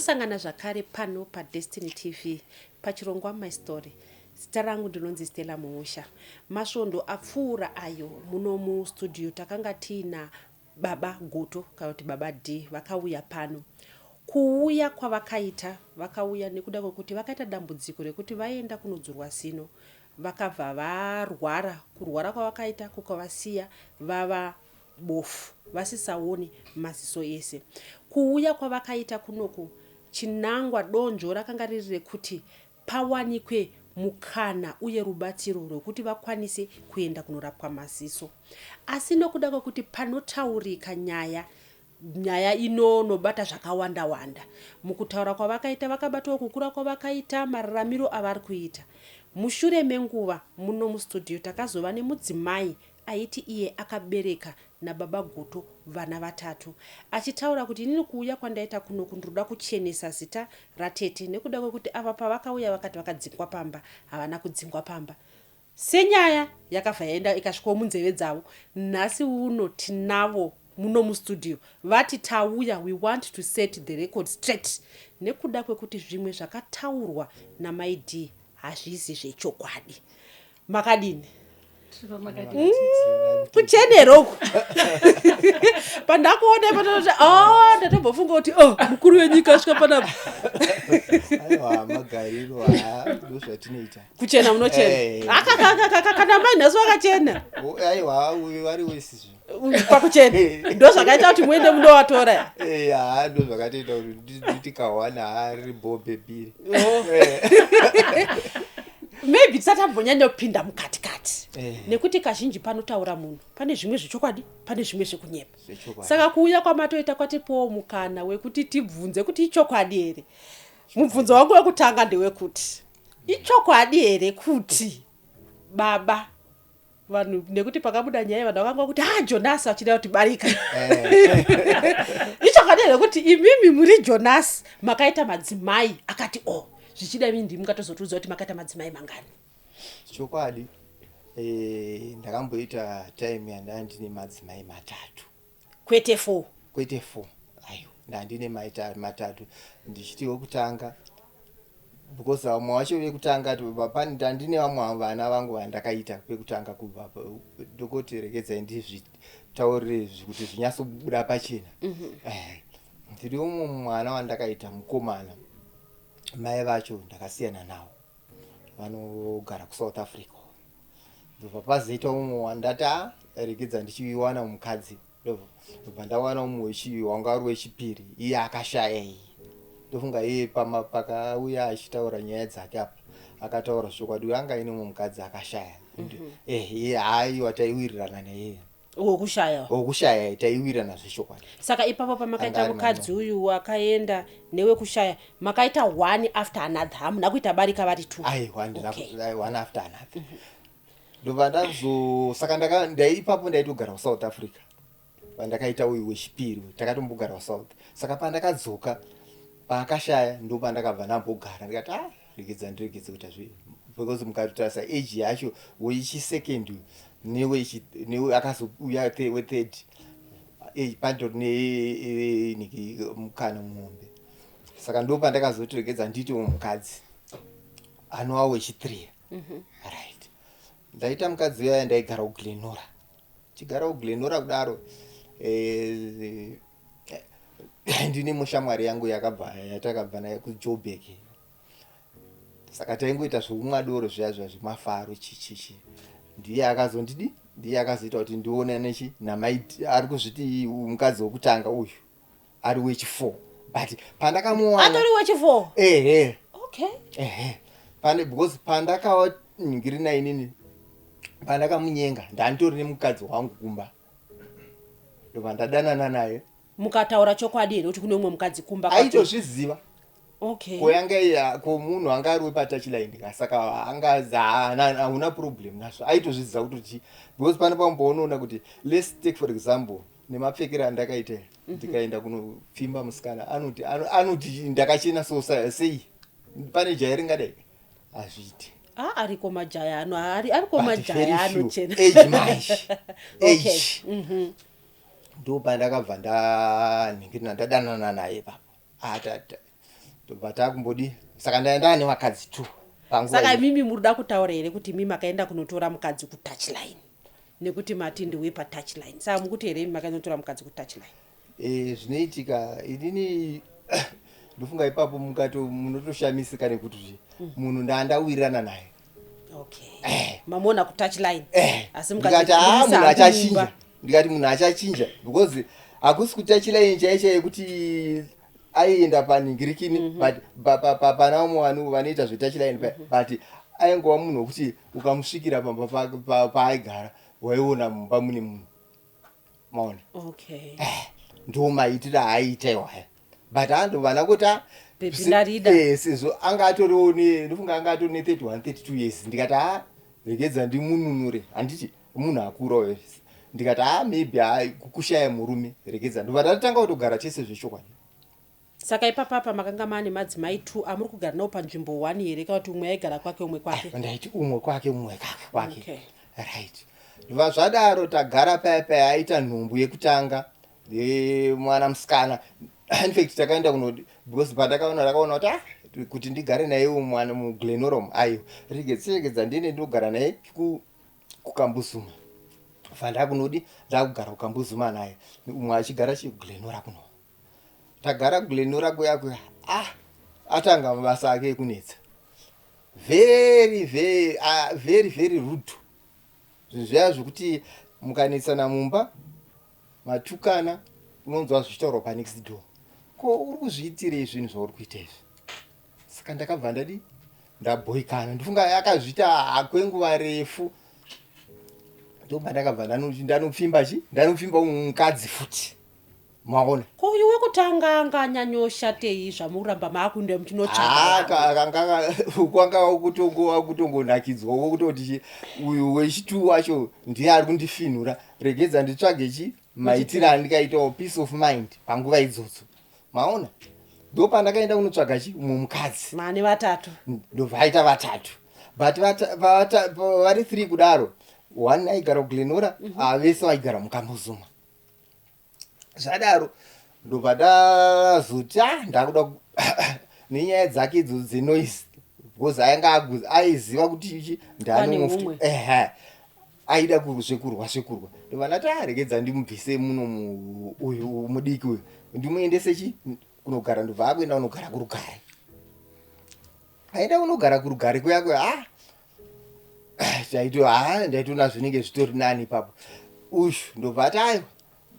Tosangana zvakare pano paDestiny TV pachirongwa My Story. Zita rangu ndinonzi Stella Mumusha. Masvondo apfuura ayo muno mustudio takanga tina Baba Goto kana kuti Baba D vakauya pano. Kuuya kwavakaita vakauya nekuda kwekuti vakaita dambudziko rekuti vaenda kunodzurwa sino. Vakabva varwara, kurwara kwavakaita kukavasiya vava bofu vasisaoni maziso ese. Kuuya kwavakaita kunoku chinangwa donzvo rakanga riri rekuti pawanikwe mukana uye rubatsiro rwekuti vakwanise kuenda kunorapwa maziso. Asi nokuda kwekuti panotaurika nyaya inobata zvakawanda wanda. Mukutaura kwavakaita vakabatawo kukura kwavakaita, mararamiro avari kuita. Mushure menguva muno mustudio takazova nemudzimai aiti iye akabereka naBaba Goto vana vatatu. Achitaura kuti inini kuuya kwandaita kunoku ndinoda kuchenesa zita ratete nekuda kwekuti ava pavakauya vakati vakadzingwa pamba, havana kudzingwa pamba. Senyaya yakabva yaenda ikasvikawo munzeve dzavo. Nhasi uno tinavo muno mustudio vati tauya, we want to set the record straight. Nekuda kwekuti zvimwe zvakataurwa naMai D hazvisi zvechokwadi. Makadini? Kucheneroku pandakuona panoti ndatombofunga kuti mukuru wenyika asvika panapa. Aiwa magariro ndozvatinoita. Kuchena munochena. Kana mai nhasi wakachena. Aiwa vari wesizvo. Pakuchena. Ndozvakaita kuti muende munovatora. Ndozvakaita kuti nditikawana ari bombe biri. Maybe tisatambonyanya kupinda mukatikati. Nekuti kazhinji panotaura munhu pane zvimwe zvechokwadi, pane zvimwe zvekunyepa. Saka kuuya kwamatoita kwatipowo mukana wekuti tibvunze kuti ichokwadi here. Mubvunzo wangu wekutanga ndewekuti ichokwadi here kuti baba vanhu, nekuti pakabuda nyaya vanhu vakanga kuti Jonas achida kuti barika. Ichokwadi here kuti imimi muri Jonas makaita madzimai akati zvichida mimi ndimi mukatozotudza kuti makaita madzimai mangani? Chokwadi ndakamboita time yanda ndine madzimai matatu. Kwete 4. Kwete 4. Ayo, ndine matatu. Ndichitiwo kutanga because vamwe vacho vekutanga papani ndine vamwe vana vangu vandakaita kwekutanga kubva ndokoti regedzai ndizvitaurire kuti zvinyatsobuda pachena. Ndiri umwe mwana wandakaita mukomana. Mai vacho ndakasiyana navo, vanogara kuSouth Africa. Ndobva pazoita umwe wandati regedza ndichiwana mukadzi. Ndobva ndawana umwe wanga ari wechipiri, iye akashaya iye. Ndofunga iye pakauya achitaura nyaya dzake apa akataura zvokwadi anga ine umwe mukadzi akashaya. Iye haiwa taiwirirana naiye. Okushaya taiwirirana zvechokwadi. Saka ipapo pamakaita mukadzi uyu wakaenda newe kushaya makaita one after another, hamuna kuita barika vari 2. One after another. Ndobva saka ndaipapo ndaitogara kuSouth Africa. Pandakaita uyu wechipiri takatombogara kuSouth. Saka pandakadzoka paakashaya ndopandakabva ndambogara ndikati regedza ndiregedze kuita zvii, because mukatotarisa age yacho wechi-second newe akazouya we-third pandori mukana mumombe. Saka ndopandakazotiregedza nditi mukadzi anova wechi-3. Right. Ndaita mukadzi uya ndaigara kuGlenora. Chigara kuGlenora kudaro ndine mushamwari yangu yatakabva naye kuJoburg. Saka taingoita zvoumwadoro zviya zvemafaro chichichi. Ndiye akazondidi, ndiye akazoita kuti ndionane naMai ari kuzviti mukadzi wokutanga uyu ari wechi-4. But pandakamuwana atori wechi-4. Okay. Because pandakawaningirina inini pandakamunyenga ndanditori nemukadzi wangu kumba. Ndobva ndadanana naye. Mukataura chokwadi here kuti kune umwe mukadzi kumba? Aitozviziva. Okay. Koyanga komunhu anga ari wepatachline, saka anga hauna problem nazvo. Aitozviziva kuti because pane pamboona kuti let's take for example nemapfekero andakaita ndikaenda kunopfimba musikana anoti ndakachena so sei, pane jaya ringadai hazviiti. Ariko majaya ariko majaya anochena. Age match. Age. Ndo pandakabva ndadanana naye papo. ndobva takumbodi saka ndaenda nevakadzi 2 panguva saka iyo. mimi murida kutaura here kuti mimi makaenda kunotora mukadzi kutouchline nekuti mati ndiwe patouchline saka mukuti here mimi makaenda kunotora mukadzi kutouchline zvinoitika inini ndofunga ipapo munotoshamisika nekuti munhu ndaandawirirana naye okay mamuona kutouchline asi ndikati munhu achachinja ndikati munhu achachinja because hakusi kutouchline chaicho yekuti aienda paningirikini but pana umwe vanhu vanoita zvetouchline but aingova munhu wekuti ukamusvikira pamba paaigara waiona mumba mune munhu maona okay ndo maitiro aiita iwaya but andovana kuta sezvo anga atoriwo ndofunga anga atori ne31 32 years ndikati regedza ndimununure handiti munhu akurawo ndikati maybe kukushaya murume regedza ndobva tatanga kutogara chese zvechokwadi. Saka ipapapa makanga mane madzimai 2 amuri kugara nawo panzvimbo 1 here kana kuti umwe aigara kwake umwe kwake? Ndaiti umwe kwake kwake. Right. Ndova zvadaro tagara paya aita nhumbu yekutanga mwana musikana. In fact takaenda kunodi because ndakaona kuti ndigare naye mwana muGlenormand ayo regedza ndine ndogara naye kukambuzuma. Fanda kunodi ndakugara kukambuzuma naye umwe achigara kuGlenormand kuno. Tagara kuGlenormand kuyako atanga mabasa ake kunetsa very rude. Zviya zvokuti mukanetsana mumba matukana unonzwa zvichitaurwa panext door ko uri kuzviitire zvinhu zvauri kuita izvi. Saka ndakabva ndabhoikana ndifunga akazviita akwenguva refu ndobva ndakabva ndanopfimba mukadzi futi maona ko iwe kutanga anganyanyoshatei zvamuramba makunde muchinotsvaka kwanga kutongonakidzwa kutoti uyu wechitu wacho ndiye ari kundifinhura regedza nditsvage maitiro andikaitawo peace of mind panguva idzodzo maona ndo pandakaenda kunotsvaga umwe mukadzi mane 3 ndobvaita 3 but vari 3 kudaro 1 aigara kuGlenormand vese vaigara mukambuzuma. Zvadaro ndobva ndazoti ndakuda nenyaya dzake idzodzo dzenoise because aiziva kuti ndani aida zvekurwa ndobva ndati regedza ndimubvise muno uyu mudiki uyu ndimuendese kunogara ndobva akuenda kunogara kurugare aenda kunogara kurugare kuyako ndaitoona zvinenge zvitori nani ipapo ndobva tayo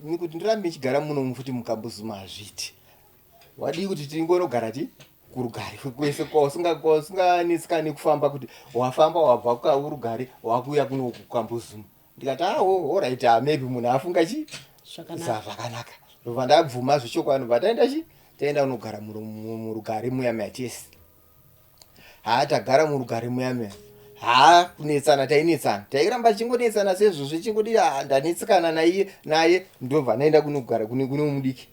nikuti ndirambe chigara muno futi mukambuzuma hazviti wadii kuti tingonogara kurugare kwese kwausinganetsikani kufamba kuti wafamba wabva kurugare wakuuya kuno kukambuzuma ndikati alright maybe munhu afunga zvakanaka ndobva ndabvuma zvechokwadi ndobva taenda kunogara murugare muyamaya tese tagara murugare muyamaya kunetsana tairamba tichingonetsana sezvo zvichingodi ndanetsikana naye ndobva naenda kunogara kune mudiki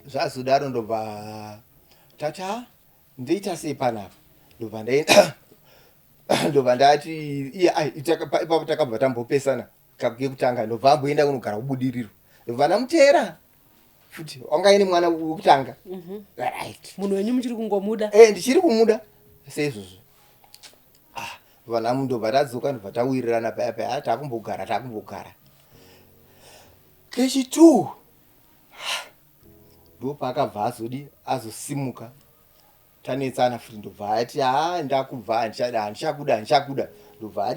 zvazodaro ndobva tati ndoita sei panapa ndobva ndati ipapo takabva tambopesana kekutanga ndobva amboenda kunogara kubudiriro ndobva ndamutera futi wanga ine mwana wekutanga right munhu wenyu muchiri kungomuda ndichiri kumuda seizvozvo vanamu ndobva tadzoka ndobva tawirirana paya takumbogara kechi2 ndo paakabva azosimuka tanetsana futi ndobva ati ndakubva handichakuda ndobva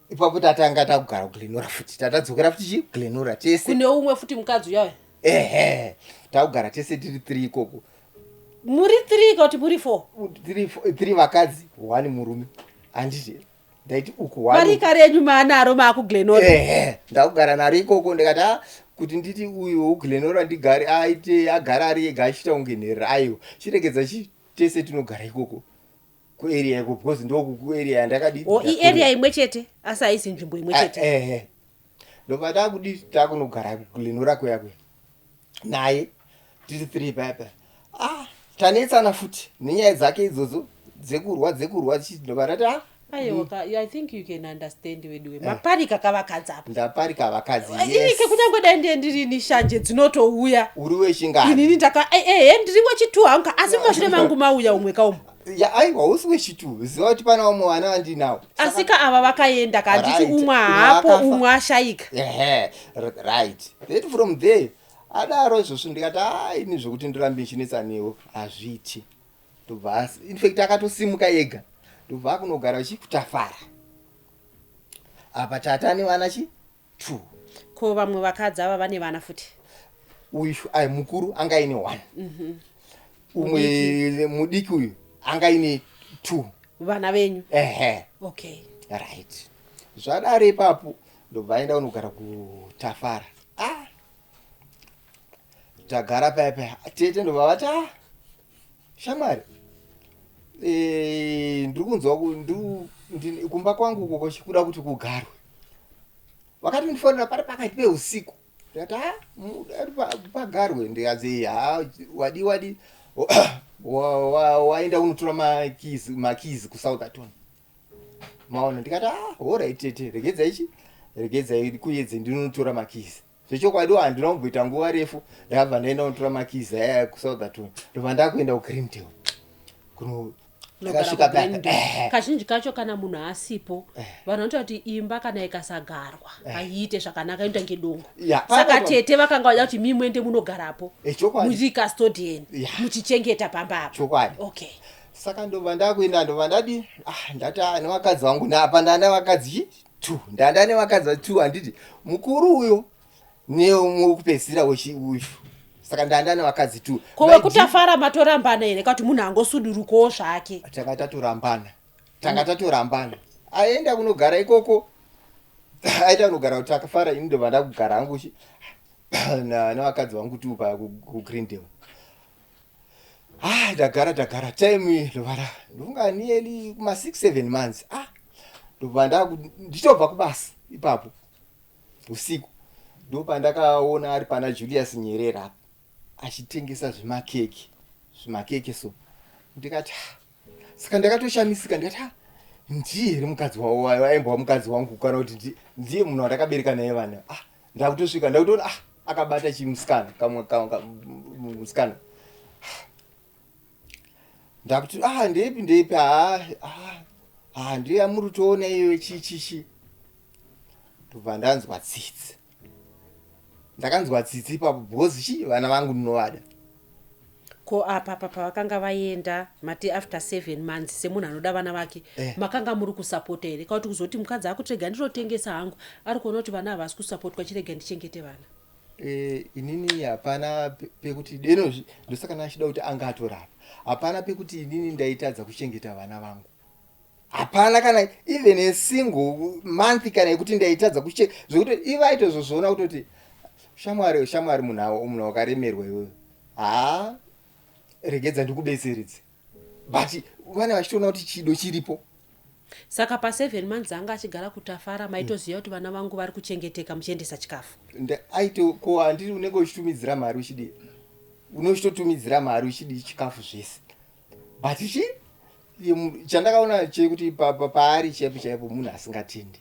ipapo tatanga takugara kuGlenormand futi tatadzokera futi Glenormand tese kune umwe futi mukadzi uyayo takugara tese tiri 3 ikoko muri 3 kuti muri 3 vakadzi 1 murume handiti ndaiti uku marika renyu maanaro makuGlenormand ndakugara naro ikoko ndikati kuti nditi uyu uGlenormand ndigare agara ari ega achiita kunge nherera aiwo chiregedza tese tinogara ikoko kuarea iko because ndokuarea yandakadi iarea imwe chete asi haisi nzvimbo imwe chete ndobva takunogara kuGlenormand kuyakwe naye tiri 3 paya tanetsana futi nenyaya dzake idzodzo dzekurwa ndobva ndati aiwa I think you can understand wedwe maparika kavakadzi apa ndaparika vakadzi inike kunyangwe dai ndiye ndiri ni shanje dzinotouya uri wechingani inini ndaka ndiri wechitu hangu asi mashure mangu mauya umwe kaumu ya aiwa usi wechitu ziva kuti pana vamwe vana vandinawo asika ava vakaenda kanditi umwe hapo umwe ashayika right then from there adaro izvozvo ndikati ini zvokuti ndirambe nchinetsa newo hazviiti tobva infact akatosimuka yega tobva kunogara uchikutafara apa tata nevana 2 ko vamwe vakadzi ava vane vana futi uyu mukuru anga ine 1 umwe mudiki uyu anga ine 2 vana venyu okay right zvadaro ipapo ndobva aenda kunogara kutafara tagara paya tete ndobva vati shamwari ndiri kunzwa kumba kwangu uko kuchikuda kuti kugarwe wakati ndifonera pari pakati peusiku ndikati pagarwe ndikazi wadi waenda unotora makizi kuSouthampton maona ndikati alright tete regedzai kuedze ndinotora makizi zvechokwadi handina kumboita nguva refu ndakabva ndaenda unotora makizi aya kuSouthampton ndobva ndakuenda kuGreendale kazhinji kacho kana munhu asipo vanoita kuti imba kana ikasagarwa aiite zvakanaka inoita ngedongo saka tete vakanga vada kuti mimwende munogarapo muri custodian muchichengeta pamba apo okay saka ndobva ndakuenda ndobva ndadi ndati nevakadzi vangu napa ndana vakadzi 2 ndanda nevakadzi 2 handiti mukuru uyo neumwekupedzisira uyu saka ndanda nevakadzi 2 kove kutafara matorambana here kuti munhu angosudurukawo zvake tanga tatorambana aenda kunogara ikoko aita kunogara kuti akafara ini ndobva ndakugara hangu nevakadzi vangu 2 paya kuGreendale ndagara time ndobva ndonga nearly kuma 6-7 months ndobva ndichitobva kubasa ipapo usiku ndopa ndakaona ari pana Julius Nyerere achitengesa zvimakeke so ndikati saka ndakatoshamisika ndikati ndiye here mukadzi wavo aimbwa mukadzi wangu kana kuti ndiye munhu wandakabereka naye vana ndakutosvika ndakutoona akabata chimusikana musikana ndakuti ndeipi ndiye muri toona iwe chichichi ndobva ndanzwa tsitsi ndakanzwa tsitsi ipapo bhozi vana vangu ndinovada ko apa pavakanga vaenda mati after 7 months semunhu anoda vana vake makanga muri kusapota here kauti kuzoti mukadzi akutirega ndinotengesa hangu ari kuona kuti vana havasi kusapotwa chirega ndichengete vana inini hapana pekuti denozvi ndosaka nachida kuti anga atorapa hapana pekuti inini ndaitadza kuchengeta vana vangu hapana kana even a single month kana yekuti ndaitadza kuchengeta zvokuti ivaito zvozoona kutoti shamwari munhu wakaremerwa iwewe regedza ndikubetseredze but vana vachitoona kuti chido chiripo saka pa7 months anga achigara kutafara maitoziva kuti vana vangu vari kuchengeteka muchiendesa chikafu ko handiri unenge uchitumidzira mari uchidi unochitotumidzira mari uchidi chikafu zvese but chandakaona chekuti paari chaipo munhu asingatendi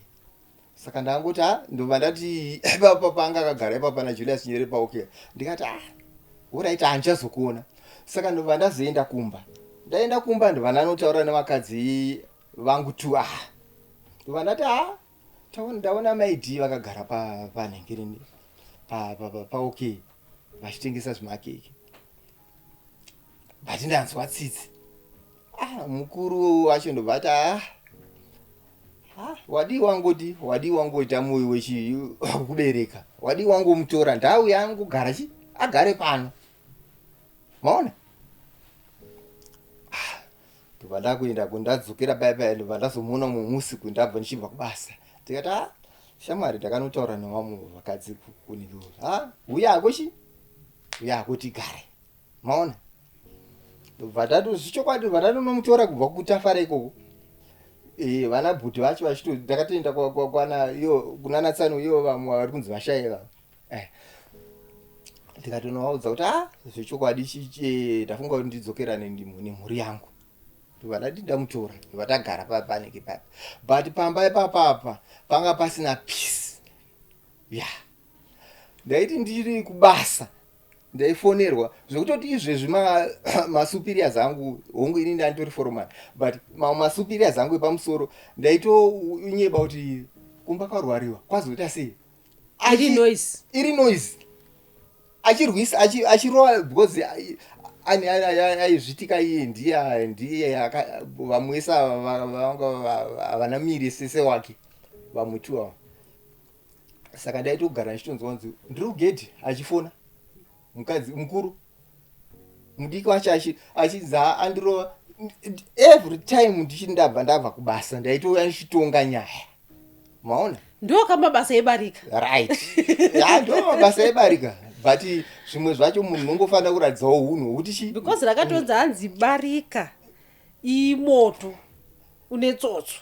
saka ndangoti ndobva ndati panga akagara ipapo pana Julius Nyerere paokea ndikati alright handichazokuona saka ndobva ndazoenda kumba ndaenda kumba ndobva ndanotaura nevakadzi vangu 2 ndobva ndati ndaona maidhi vakagara panhengerini paokea vachitengesa zvimakeke but ndanzwa tsitsi mukuru wacho ndobva ati wadi wangoita mwoyo wekubereka wadi wangomutora ndau yaangogara agare pano maona ndobva ndakuenda kundadzokera paya ndobva ndazomuona mumusiku ndabva ndichibva kubasa ndikati shamwari ndakanotaura nevamwe vakadzi kunilo uyako tigare maona ndobva zvichokwadi ndobva ndatonomutora kubva kutafara ikoko vana bhuti vacho vachito ndakatoenda kunana Tsano iyo vamwe vari kunzi vashaye ndikatonovaudza kuti zvechokwadi ndafunga kuti ndidzokerane nemhuri yangu ndovadati ndamutora vatagara panenge papa but pamba ipapapa panga pasina peace ndaiti ndiri kubasa ndaifonerwa zvekutoti izvezvi masuperiors angu hongu ini ndanditori foromani but masuperiors angu epamusoro ndaitonyeba kuti kumba kwarwariwa kwazoita sei iri noise achirwisa achirova because aizvitika iye ndiye vamwesa havana miri sese wake vamutiwa. Saka ndaitogara ndichitonzwa kunzi ndiri kugedhi achifona mukadzi mukuru mudiki wacho achidza andirova every time ndabva kubasa ndaitouya ndichitonga nyaya maona ndo kama basa ebarika right ndo mabasa ebarika but zvimwe zvacho munhu unongofanira kuradzawo hunhu hwokuti chi because rakatonza hanzi barika imoto une tsotso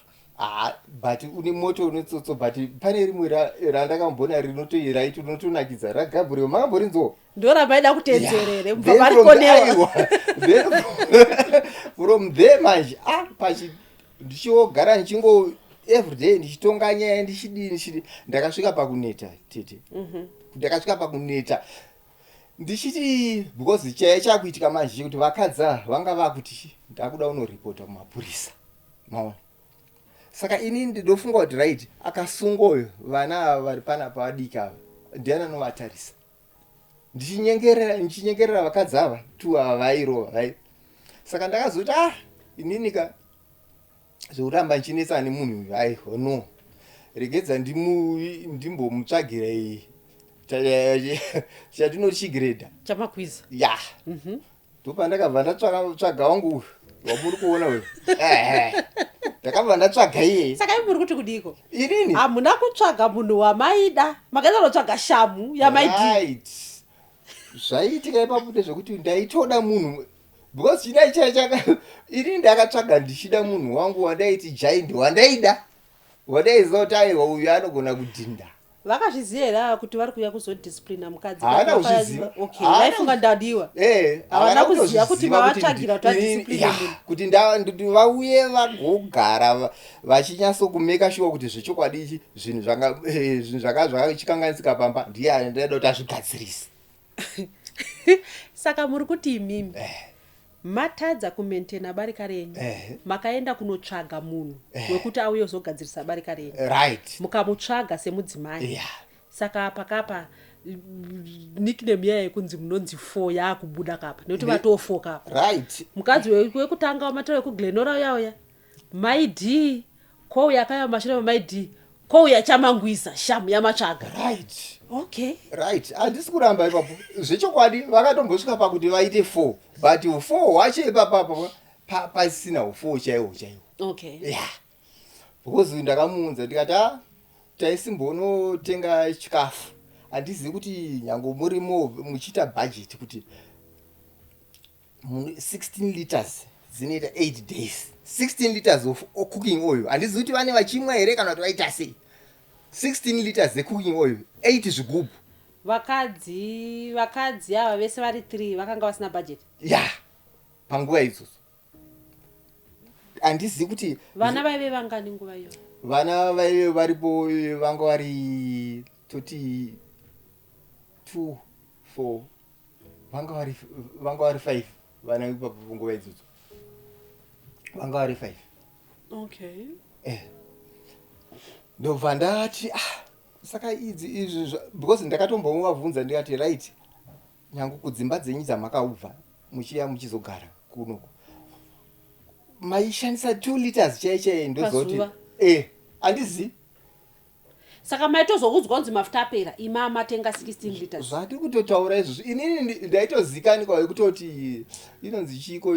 but une moto une tsotso but pane rimwe randakambona rinotoiraiti unotonakidza ragabhuriwa makamborinzwo ndo ramaida kutedzerere mubva marikonewa from there manje ndichogara ndichingo everyday ndichitonga nyaya ndichidini ndakasvika pakuneta tete ndakasvika pakuneta ndichiti because chaya chakuitika manje kuti vakadza vanga vakuti ndakuda unoripota kumapurisa maona. Saka ini ndofunga kuti right akasungoyo vana vari pana pavadika ndiana novatarisa ndichinyengerera vakadzi ava tu ava vairova right. Saka ndakazoti ininika zvekuramba nchinetsa nemunhu uyu no regedza ndimbomutsvagira chatinochigredha chamakwiza ndopandakabva ndatsvaga wangu uyu wamuri kuona uyu ndakabva ndatsvaga iye. Saka muri kuti kudiko inini hamuna kutsvaga munhu wamaida makaenda kutsvaga shamu yamaidi zvaiitika ipapo ndezvekuti ndaitoda munhu because chidai chaka ini ndakatsvaga ndichida munhu wangu wandaiti jaindi wandaiziva kuti aiwa uyu anogona kudhinda. Vakazviziva here kuti vari kuuya kuzodisciplina mukadzi? Havana kuzviziva. Okay, vaifunga ndadiwa. Havana kuziva kuti mavatsvagira kuti vadisciplina munhu. Kuti vauye vagogara vachinyatsokumeka sure kuti zvechokwadi zvinhu zvakachikanganisika pamba ndiye ndaida kuti azvigadzirise. Saka muri kuti imimi matadza kumaintaina barika renyu makaenda kunotsvaga munhu wekuti auye uzogadzirisa barika renyu right mukamutsvaga semudzimai saka pakapa nickname yayo yekunzi munonzi 4 yakubuda kapa nekuti vatoo4 kapa right mukadzi wekutanga wamatora wekuglenora uyauya maid kouya akaya mashure maid kouya chamangwisa shamu yamatsvaga right okay right handisi kuramba ipapo zvechokwadi vakatombosvika pakuti vaite 4 but 4 wacho ipapapa pasina 4 chaiwo okay because ndakamuunza ndikati taisimbonotenga chikafu handizivi kuti nyango murimo muchiita budget kuti 16 liters dzinoita 8 days 16 liters of cooking oil handizivi kuti vane vachimwa here kana kuti vaita sei 16 liters cooking oil 8 zvigubhu. Vakadzi ava vese vari 3 vakanga vasina budget panguva idzodzo handizivi kuti vana vaive vangani nguva iyo. Vana vaive varipo vanga vari toti 2 4 vanga vari 5 vana ipapo nguva idzodzo vanga vari 5 okay ndobva ndati saka izvi because ndakatombomuvabvunza ndikati right nyangu kudzimba dzenyu dzamakaubva muchiya muchizogara kuno maishandisa 2 liters chaichai ndozoti handizivi. Saka maitozokudzwa kunzi mafuta apera matenga 16 liters. Zvati kutotaura izvozvo inini ndaitozikanwa wekutoti inonzi chiko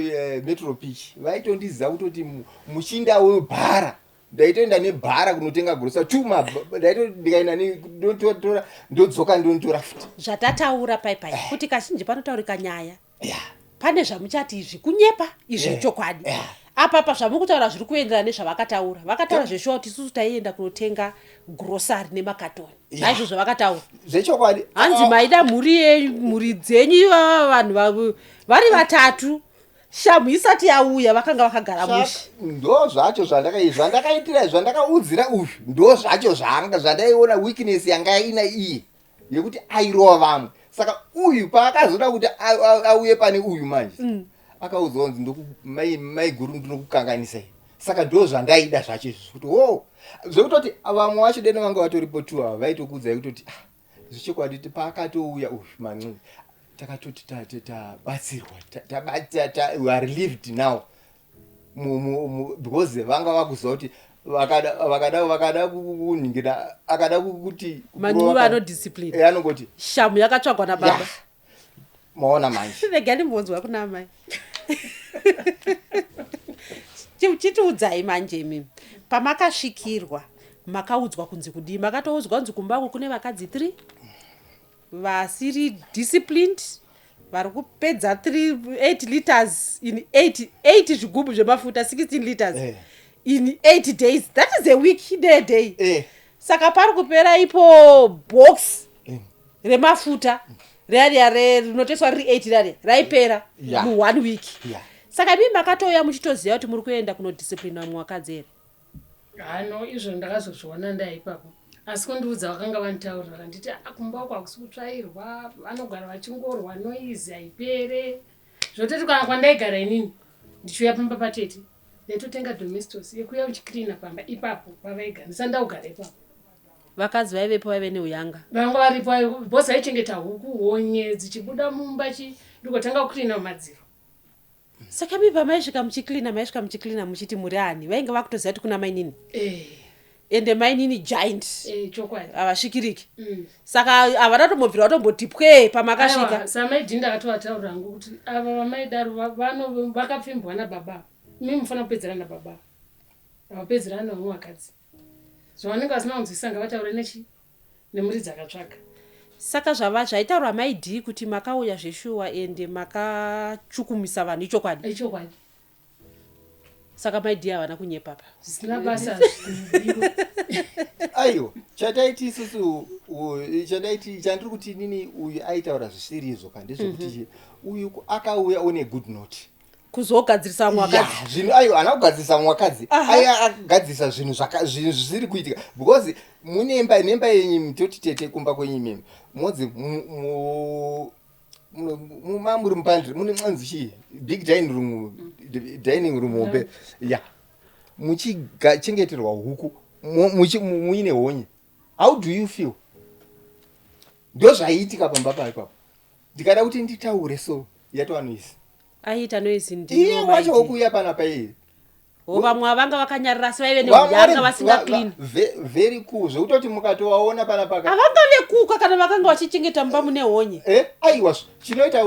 Metro Pitch vaitondiziva kutoti muchinda webhara ndaitoenda nebhara kunotenga grosa chuma ndikaenda ndodzoka ndontora futi zvatataura paipai kuti kazhinji panotaurika nyaya pane zvamuchati izvi kunyepa izvi chokwadi apapa zvamukutaura zviri kuenderana nezvavakataura vakataura zveshuwa kuti isusu taienda kunotenga grosari nemakatoni naizvozvo vakataura zvechokwadi hanzi maida mhuri dzenyu ivava vanhu vari 3 shamu isati yauya vakanga vakagara musha. Ndo zvacho zvandakaitira zvandakaudzira uyu ndo zvacho zvandaiona weakness yanga ina iyi yekuti airova vamwe. Saka uyu paakazoda kuti auye pane uyu manje akaudzwa kunzi mai guru ndinokukanganisai. Saka ndo zvandaida zvacho izvi kuti zvekutoti vamwe vacho deno vanga vatoripotiwa vaitokudzai kutoti zvichokwadi paakatouya uyu manxu takatoti tabatsirwa we are relieved now because vanga vakuziva kuti vakada kuningira akada kuti manxuva anodiscipline anongoti shamu yakatsvagwa nababa. maona manje rega ndimbonzwa kuna mai. Chitiudzai manje imimi pamakasvikirwa makaudzwa kunzi kudii? Makatoudzwa kunzi kumbako kune vakadzi 3 vasiri disciplined vari kupedza 8 liters in 8 zvigubhu zvemafuta 16 liters in 8 days. That is a week day. Saka pari kupera ipo box remafuta rinoteswa riri 8 rari raipera mu 1 week. Saka mimi makatouya muchitoziva kuti muri kuenda kunodisciplina vamwe vakadzi here? Hano izvo ndakazozviona ndaipapo, asi kundiudza vakanga vanitaurira vakanditi kumba uko hakusi kutsvairwa, vanogara vachingorwa noizi haipere. Zvototi kana kwandaigara inini ndichiuya pamba patete ndaitotenga domestos yekuuya uchikirina pamba ipapo pavaigara, ndisandaugara ipapo. Vakadzi vaivepo vaive neuyanga, vanga varipo bhosi vaichengeta huku honye dzichibuda mumba ndikotanga kukirina mumadziro. Saka mimi pamaisvika muchiklina muchiti muri ani vainge vakutoziva kuti kuna mainini ende mainini giant chokwadi havasvikiriki. Saka havana tombobvira vatomboti pwe pamakasvika. Samaidhi ndakatovataurirwa kuti ava vamaidaro vakapfimbwa nababa, mimi mufana kupedzera nababa, havapedzerana vamwe vakadzi. Zvavanenge vasina kunzwisisa ngavataure nemuri dzakatsvaga. Saka zvava zvaitaurwa maidhi kuti makauya zveshuwa ende makachukumisa vanhu ichokwadi. Ichokwadi. Saka maidhi havana kunyepapa. Zvisina basa. Aiyo, chataiti isusu chandiri kuti inini uyu aitaura zvisiri izvo pandezvekuti uyu akauya one good note kuzogadzirisa vamwe vakadzi. Zvinhu aiyo ana kugadzirisa vamwe vakadzi. Aya akagadzirisa zvinhu zvisiri kuitika because munemba yenyu toti tete kumba kwenyu mimi modzi muri mupandiri mune mwanzi chii big dining room hombe muchichengeterwa huku muine honye. How do you feel? Ndo zvaiitika pamba paipapo. Ndikada kuti nditaure so yatova noisi. Aita noisi iye wacho okuya panapa iye. Vamwe vanga vakanyarira sevaive neuyanga vasinga clean. Very cool. Zvekutoti mukatovaona panapa havanga vekuka kana vakanga vachichengeta mumba mune honye. Aiwa chinoita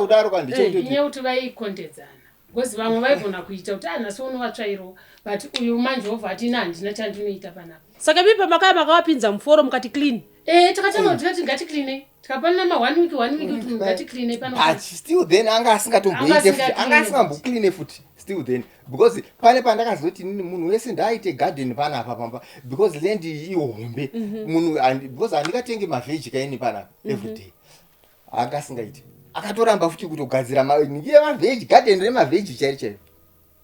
kudaro kandi kuti vaikondedzana. Because vamwe vaigona kuita kuti nhasi unovatsvairo but uyu manjehovha hatina handina chandinoita panapa. Saka mimi pamakaya makavapinza muforo mukati clean. Takatanga kuti ngati clean. Tikapana ma 1 week kuti ngati clean pano. But still then anga asingatomboite futi, anga asingambo futi still then because pane pandakazoti nini munhu wese ndaite garden panapa pamba because land ihombe munhu because andikatenge maveg kaini panapa every day. Anga asingaite. Akatoramba futi kutogadzira maveg garden remaveg chaicho.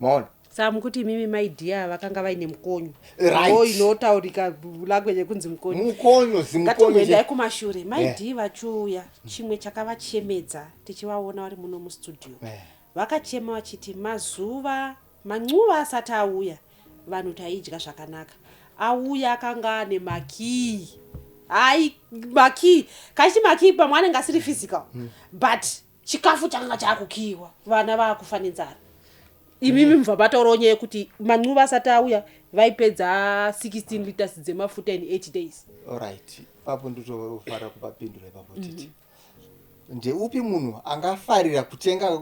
Maona? Saka mukuti mimi maidhiya vakanga vaine mukonyo. Right. Inotaurika language kunzi mukonyo. Mukonyo Ngatiendai kumashure. Maidhiya vachiuya chimwe chakavachemedza tichivaona vari muno mustudio. Vakachema vachiti mazuva manxuva asati auya vanhu taidya zvakanaka. Auya akanga ane makii. Makii. Kachi makii pamwe anenge asiri physical. But chikafu chakanga chakukiwa. Vana vakufa nenzara. Imimi mva bataura nyaya yekuti manxuva asati auya vaipedza 16 liters dzemafuta in 8 days. Alright. Papo nditofara kupapindura ipapo titi. Ndeupi munhu angafarira kutenga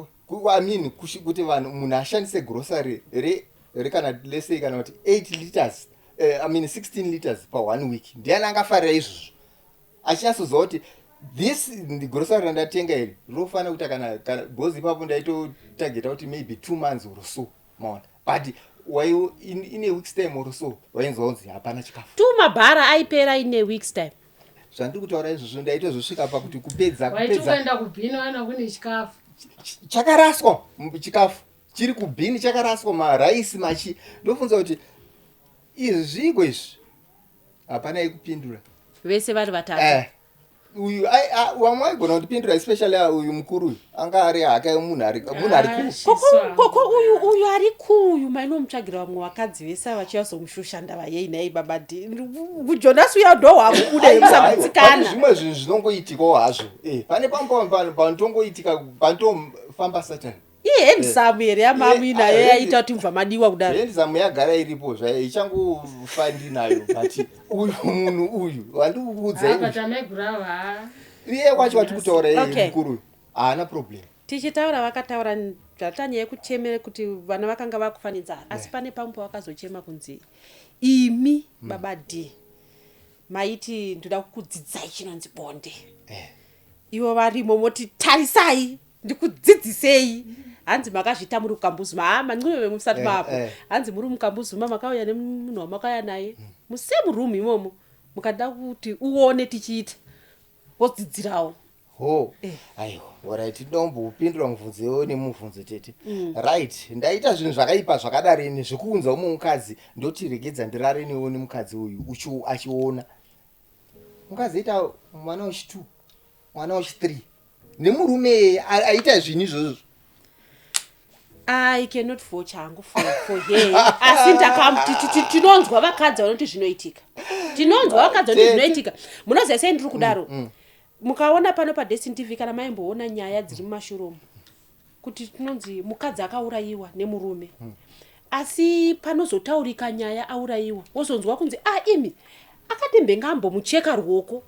kuti vanhu munhu ashandise grocery rekana lese kana kuti 8 liters 16 liters per 1 week. Ndiani angafarira izvozvo? Achinyatsoziva kuti this grocery randatenga iri rinofana kuti kana gozi ipapo ndaitotageta kuti maybe 2 months or so. Maona. But while in a week's time or so wainzwa kunzi hapana chikafu. 2 mabhara aipera in a week's time. Zvandiri kutaura izvozvo ndaitozosvika pakuti kupedza waitoenda kubhini wana kune chikafu. chakaraswa chikafu chiri kubhini chakaraswa maraisi machi ndofunza kuti izvi zviko izvi hapana ikupindura vese vari vatatu uyu wamwe aigona kundipindura especially uyu mukuru uyu anga ari haka munhu ari koko uyu ari kuyu mainomutsvagira vamwe vakadzi vese vachiyazomushusha ndava yei nai babadi jonas uya ndo hwamukudei musagutsikana zvimwe zvinhu zvinongoitikawo hazvo pane panotongoitika panotomufamba satani ihendisamu here yamamu inayo yaita kuti mubva madiwa kudaro hendisamu yagara iripo zvayo ichangofandi nayo but uyu munhu uyu wandikuudzaiiye iye kwacho wati kutaura mukuru uyu haana problem tichitaura vakataura zvatanyaya yekuchemere kuti vana vakanga vakufa nenzara asi pane pamwe vakazochema kunzi imi baba D maiti ndoda kukudzidzai chinonzi bonde ivo varimo moti tarisai ndikudzidzisei hanzi makazvita muri mukambuzuma manxiwe vemusati mapo hanzi muri mukambuzuma makauya nemunhu wamakauya naye musame room imomo mukada kuti uone tichiita wodzidzirawo aiwa alright ndombopindura mubvunzo iwo nemubvunzo tete right ndaita zvinhu zvakaipa zvakadarini zvekuunza umwe mukadzi ndoti regedza ndirare newo nemukadzi uyu achiona mukadzi aita mwana wechi2 mwana wechi3 nemurume aita zvinhu izvozvo I cannot vouch hangu for hey asi ndakamuti tinonzwa vakadzi vanoti zvinoitika tinonzwa vakadzi vanoti zvinoitika munoziva sei ndiri kudaro mukaona pano paDestiny TV kana maimboona nyaya dziri mumashuromu kuti tinonzi mukadzi akaurayiwa nemurume asi panozotaurika nyaya aurayiwa wozonzwa kunzi imi akatembengambomucheka ruoko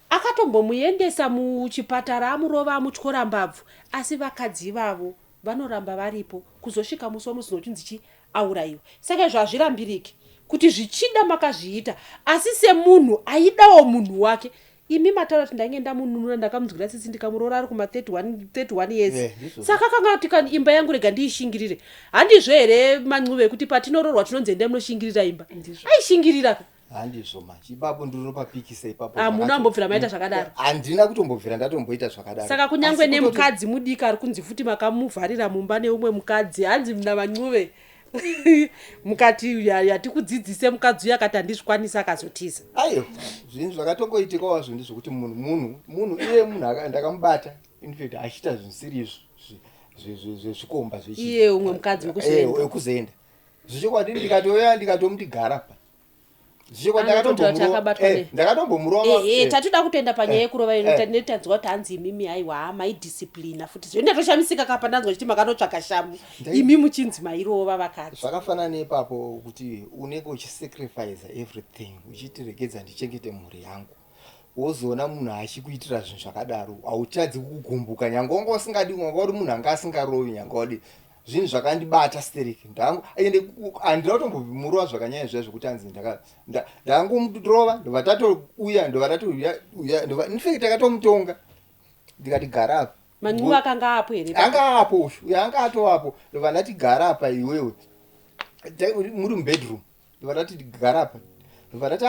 akatombomuendesa muchipatara amurova amutyora mbabvu asi vakadzi vavo vanoramba varipo kuzosvika musi wamuzonochinzi chi aurayiwa saka zvazvirambiriki kuti zvichida makazviita asi semunhu aidawo munhu wake imi mataura kuti ndainge ndamununura ndakamunzwira tsitsi ndikamurora ari kuma 31 years saka kanga kuti imba yangu rega ndiishingirire handizvo here manxiwe kuti patinororwa tinonzi ende munoshingirira imba aishingirira handizvo machi ipapo ndiro papikisa ipapo hamuna ambobvira maita zvakadaro handina kutombobvira ndatomboita zvakadaro saka kunyange nemukadzi mudika ari kunzi futi makamuvharira mumba neumwe mukadzi hanzi mna manxiwe mukati yatikudzidzise mukadzi uyu akati handizvikwanisa akazotiza aiyo zvinhu zvakatongoitikawo zvo ndizvokuti munhu iye munhu ndakamubata infact achiita zvisiri zvezvikomba iye umwe mukadzi wekuzoenda zvichokwadi ndikatomutigara pa tatoda kutoenda panyaya yekurova inotanzwa kuti hanzi imimi haiwa maidisciplina futi zvo ndatoshamisika kapa ndanzwa chiti makanotsvaka shamu imi muchinzi mairova vakadzi zvakafanana nepapo kuti unenge uchisacrifice everything uchitiregedza ndichengete mhuri yangu wozoona munhu achikuitira zvinhu zvakadaro hautadzi kugumbuka nyange wanga usingadi wanga uri munhu anga asingarovi nyange wadi zvinhu zvakandibata stereki ende handina kutombomurova zvakanyanya zviya zvekuti hanzi ndangomutorova ndobva tatouya ndobva tatouya infect takatomutonga ndikati gara apa manxiwe akanga apo here anga apo uyu anga atovapo ndobva ndati gara apa iwewe muri mubedroom ndobva ndati gara apa ndobva ndati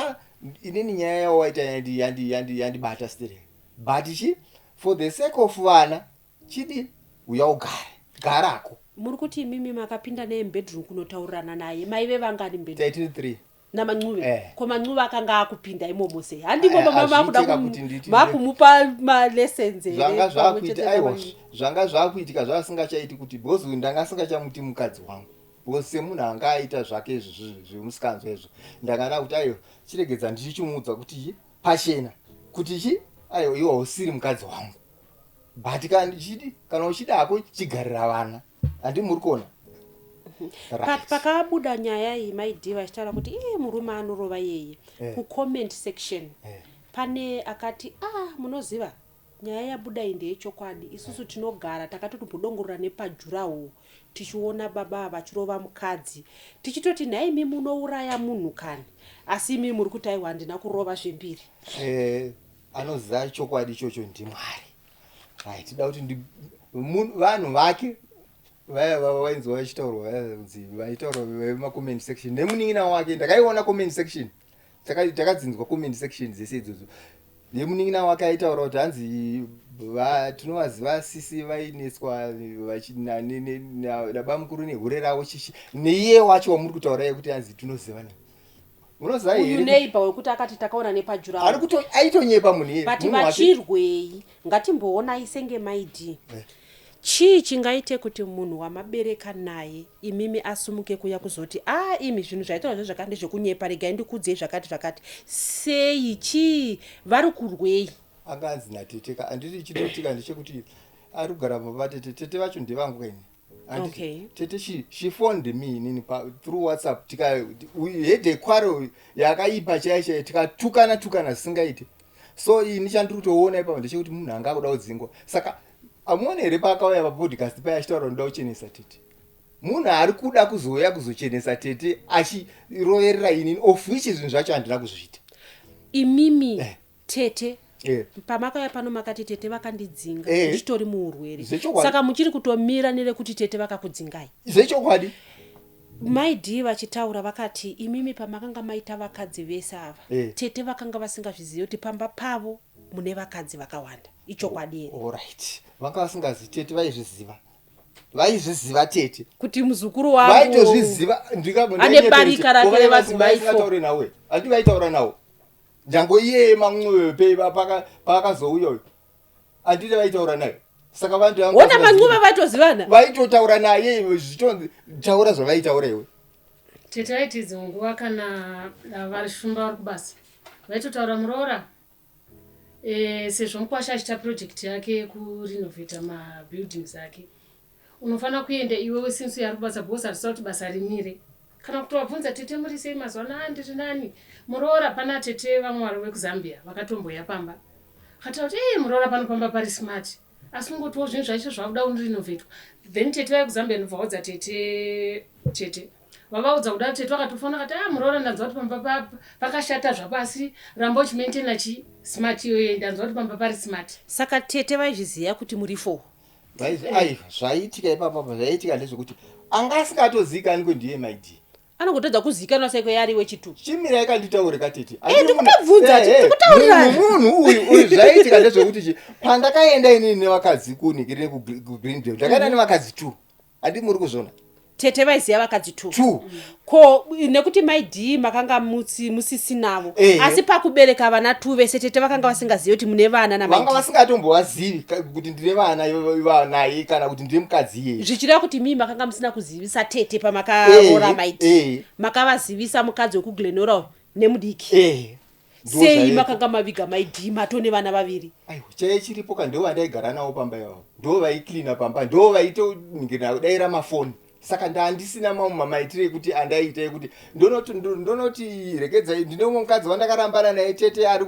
inini nyaya yawo waita yandibata stereki but chi for the sake of vana chidi uya ugare garako muri kuti imimi makapinda naye mubedroom kunotaurirana naye maive vangani mubedroom 33 namanxiwe ko manxiwe akanga akupinda imomo sei handimo makuda makumupa malessons zvanga zvakuitika zvasingachaiti kuti because ndanga asingachamuti mukadzi wangu because semunhu anga aita zvake izvi zvemusikanzwa izvo ndangada kuti aiyo chiregedza ndichichimudza kuti pachena kuti chi aiyo iwo hausiri mukadzi wangu but kana uchidako chigarira vana handi muri kuona pakabuda nyaya iyi maidhi vachitaura kuti murume anorova yeye kucomment section pane akati munoziva nyaya yabuda iyi ndeyechokwadi isusu tinogara takatotombodongorora nepajuraho tichiona baba vachirova mukadzi tichitoti nhaimi munouraya munhu kani asi imi muri kuti aiwa handina kurova zvembiri anoziva chokwadi ichocho ndimwari right da kuti vanhu vake vainzi vachitaurwa vaitaurwa vemacomment section nemunin'ina wake ndakaiona comment section takadzinzwa comment section dzese idzodzo nemunin'ina wake aitaura kuti hanzi tinovaziva sisi vaineswa nababa mukuru nehure ravo chichi neiye wacho wamuri kutaura yekuti hanzi tinozivana munoziva uyu neighbor wekuti akati takaona nepajura ari kuti aitonyepa munhu bati vachirwei ngatimboona isenge maidi chii chingaite kuti munhu wamabereka naye imimi asumuke kuya kuzoti imi zvinhu zvaitaura zvakati zvekunyepa regai ndikudzei zvakati sei chii vari kurwei anganzi natete handiti chinoitika ndechekuti ari kugara pamba tete vacho ndevangu kweni Okay. Tete she phoned me through WhatsApp hede kwaro yakaipa chaiche tikatukana singaite so ini chandiri kutoona ipapo ndechekuti munhu anga kuda kudzingwa saka amuone here paakauya papodcast paya achitaura ndoda kuchenesa tete munhu ari kuda kuzouya kuzochenesa tete achiroverera inini of which zvinhu zvacho handina kuzviita imimi tete pamakauya pano makati tete vakandidzinga ndichitori muurwere saka muchiri kutomira nerekuti tete vakakudzingai zvechokwadi maidhi vachitaura vakati imimi pamakanga maita vakadzi vese ava tete vakanga vasingazvizivi kuti pamba pavo mune vakadzi vakawanda ichokwadi here alright vanga vasingazivi tete vaizviziva tete kuti muzukuru wavo vaitozviziva ane barika rake revadzimai nawe hati vaitaura nawo njango iye mamwepe pakazouya uyu handiti vaitaura naye saka vantu ona man'uva vaitozivana vaitotaura naye zvichitaura zvavaitaura iwe tete vaitidzi nguva kana vari shumba vari kubasa vaitotaura muroora sezvo mukwasha achita project yake yekurinovheta mabuildings ake unofanira kuenda iwe since yari kubasa because hatisa kuti basa rimire kana kutovabvunza tete muri sei mazuva ndiri nani muroora pana tete vamwari vekuzambia vakatomboya pamba kataura kuti muroora panopamba pari smart asi ungotiwo zvinhu zvaicho zvakuda unorinovhetwa then tete vekuzambia nobvaudza tete vavaudza kuda tete vakatofona kati muroora ndanzwa kuti pamba pakashata zvapasi ramba uchimaintaina chi smart iyoyo ndanzwa kuti pamba pari smart saka tete vaizviziva kuti muri 4 zvaiitika ipapapa zvaiitika ndezvekuti anga asingatozivikani kwendiye maidhi anongotodza kuzivikanwa seko yari wechitu chimira yakanditaure katete ndikutobvunza tikutaurira munhu uyu zvaiitika ndezvekuti pandakaenda inini nevakadzi kunikirire kugreenville ndakaenda nevakadzi 2 handi muri kuzvona tete vaiziva vakadzi 2 ko nekuti maidhi makanga musisi navo asi pakubereka vana 2 vese tete vakanga vasingazivi kuti mune vana namaidhi vanga vasingatombovazivi kuti ndine vana naye kana kuti ndine mukadzi iye zvichireva kuti mii makanga musina kuzivisa tete pamakaora maidhi makavazivisa mukadzi wekuglenora nemudiki sei makanga maviga maidhi mato nevana vaviri chaiye chiripo ndo vandaigara navo pamba yavo ndo vaiklina pamba ndo vaitoningirira kudaira mafoni saka ndandisina mamwe maitire ekuti andaita ekuti ndonoti rekedzai ndine umwe mukadzi wandakarambana naye tete ari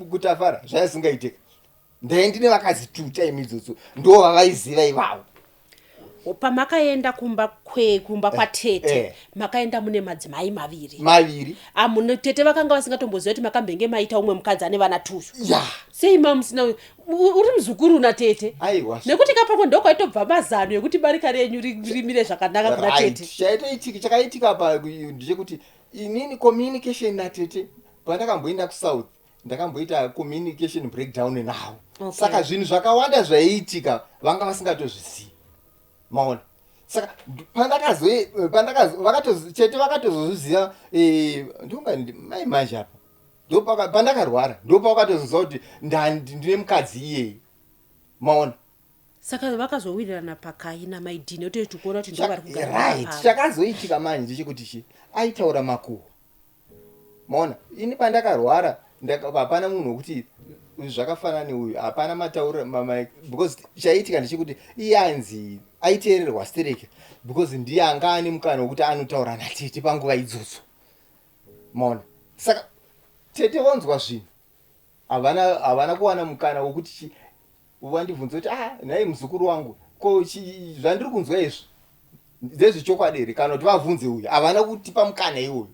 kutafara zvaisingaitika ndaindine vakadzi 2 time idzotso ndo vavaiziva ivavo pamakaenda kumba kwatete makaenda mune madzimai maviri amune tete vakanga vasingatomboziva kuti makambenge maita umwe mukadzi ane vana 2 sei mamusina uri muzukuru natete nekuti kapapo ndokwaitobva mazano ekuti barika renyu rimire zvakanaka kuna tete chakaitika pa ndechekuti inini communication natete pandakamboenda kusouth ndakamboita communication breakdown navo saka zvinhu zvakawanda zvaiitika vanga vasingatozvizivi maona saka tete vakatozozviziva ndonga mai manje apa pandakarwara ndopakatozoziva kuti ndine mukadzi iyeye maona saka vakazowirirana pakai namaidhi nekuti tikuona kuti ndovari kugara chakazoitika manje ndechekuti aitaura makuhwa maona ini pandakarwara hapana munhu wekuti zvakafanana neuyu hapana matauro because chaiitika ndechekuti iye anzi aiteererwa stereke because ndiye anga ane mukana wekuti anotaura natete panguva idzotso maona saka tete vonzwa zvinhu havana kuwana mukana wekuti vandibvunza kuti nhai muzukuru wangu ko zvandiri kunzwa izvi ndezvechokwadi kana kuti vabvunze uyu havana kutipa mukana iwoyo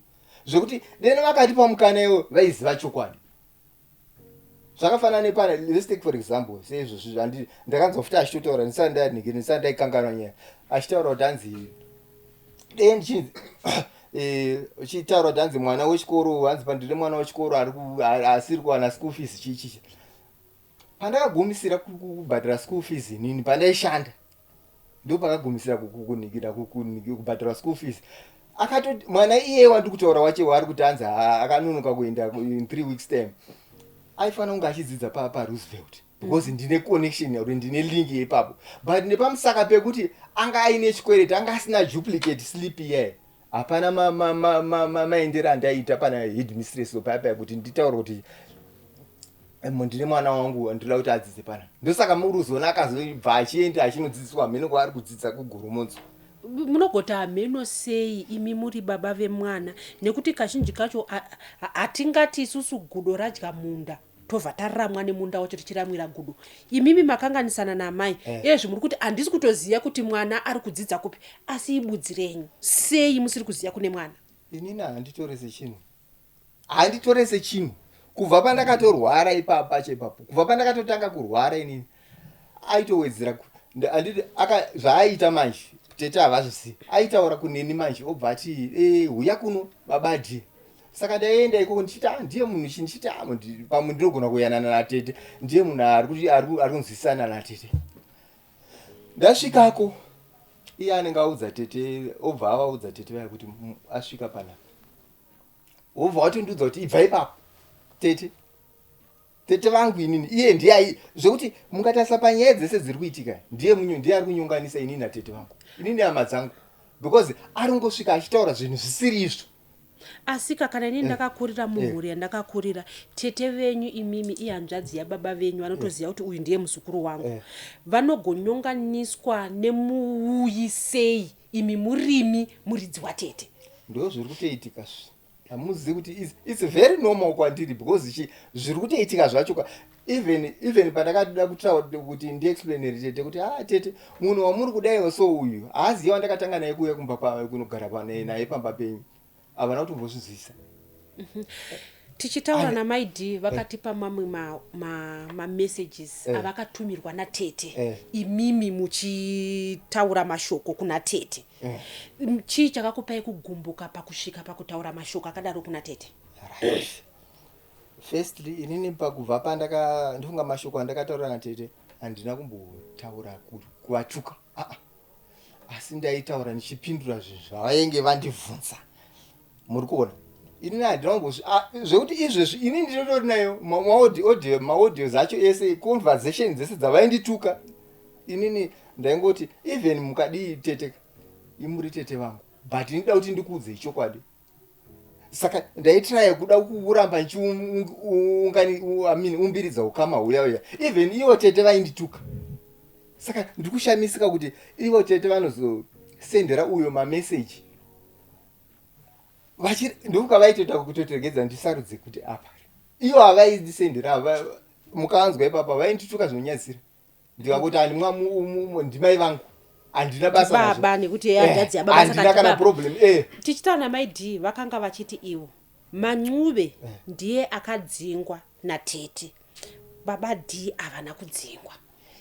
zvekuti dene vakatipa mukana iwo vaiziva chokwadi zvakafanana nepana let's take for example seizvo ndakanzwa futi achitotaura ndisandaikanganwa nyaya achitaura kuti hanzi uchitaura kuti hanzi mwana wechikoro hanzi pandine mwana wechikoro asiri kuwana school fees chichi pandakagumisira kubhadhara school fees inini pandaishanda ndo pakagumisira kunikira kubhadhara school fees akatoti mwana iye wandi kutaura wacho wari kuti hanzi akanonoka kuenda in 3 weeks time aifanira kunge achidzidza paRoosevelt because ndine connection yauri ndine link ipapo but nepamusaka pekuti anga aine chikwereti anga asina duplicate slip iye hapana maendero andaita pana headmistress papa kuti nditaura kuti ndine mwana wangu ndoda kuti adzidze pana ndosaka muruzona akazobva achienda achinodzidziswa mheno kwaari kudzidza kugoromonzo. Munogota ameno sei imi muri baba vemwana nekuti kazhinji kacho atingati isusu gudo radya munda tobva tararamwa nemunda wacho tichiramwira gudo imimi makanganisana namai ezvi muri kuti handisi kutoziva kuti mwana ari kudzidza kupi asi ibudzi renyu sei musiri kuziva kune mwana. Inini handitorese chinhu kubva pandakatorwara ipapa chepapo kubva pandakatotanga kurwara inini aitowedzera zvaaita manje tete havazvisi aitaura kuneni manje obva ati huya kuno babadhi saka ndaenda ikoko ndichiti ndiye munhu chindichiti pamwe ndinogona kuyanana natete ndiye munhu ari kunzwisisana natete ndasvikako iye anenge audza tete obva avaudza tete vaya kuti asvika panapa obva watondiudza kuti ibva ipapo tete vangu inini iye ndiye zvekuti mungatarisa panyaya dzese dziri kuitika ndiye ari kunyonganisa inini natete vangu inini hama dzangu because ari kungosvika achitaura zvinhu zvisiri izvo. Asika kana inini ndakakurira mumhuri yandakakurira tete venyu imimi ihanzvadzi yababa venyu vanotoziva kuti uyu ndiye muzukuru wangu vanogonyonganiswa nemuuyi sei imi murimi muridzi watete ndo zviri kutoitika hamuzivi kuti it's very normal kwandiri because zviri kutoitika zvacho even pandakatoda kutaura kuti ndiexplaineri tete kuti tete munhu wamuri kudaiwo so uyu haaziva wandakatanga naye kuuya kumba kunogara naye pamba penyu havana kutombozvizisa. Tichitaura namaidhi vakatipa mamwe mamessages avakatumirwa natete imimi muchitaura mashoko kuna tete chii chakakupai kugumbuka pakusvika pakutaura mashoko akadaro kuna tete? Firstly inini pakubva ndofunga mashoko andakataura natete handina kumbotaura kuvatuka asi ndaitaura ndichipindura zvinhu zvavainge vandibvunza muri kuona inini handina zvekuti izvezvi inini ndinotori nayo maaudio zacho ese conversation dzese dzavaindituka inini ndaingoti even mukadii tete imuri tete vangu but ndinoda kuti ndikuudze chokwadi saka ndaitraya kuda kuramba umbiridza ukama huya even ivo tete vaindituka saka ndikushamisika kuti ivo tete vanozosendera uyo mameseji ndokuka vaitoita kutotegedza ndisarudze kuti apa ivo havaidisendera mukaanzwa ipapa vaindituka zvinonyadzira ndikangoti ndimai vangu handina basa nekuti handadzi yababa handina kana problem tichitaura namaidhi vakanga vachiti ivo Mancuve ndiye akadzingwa natete baba D havana kudzingwa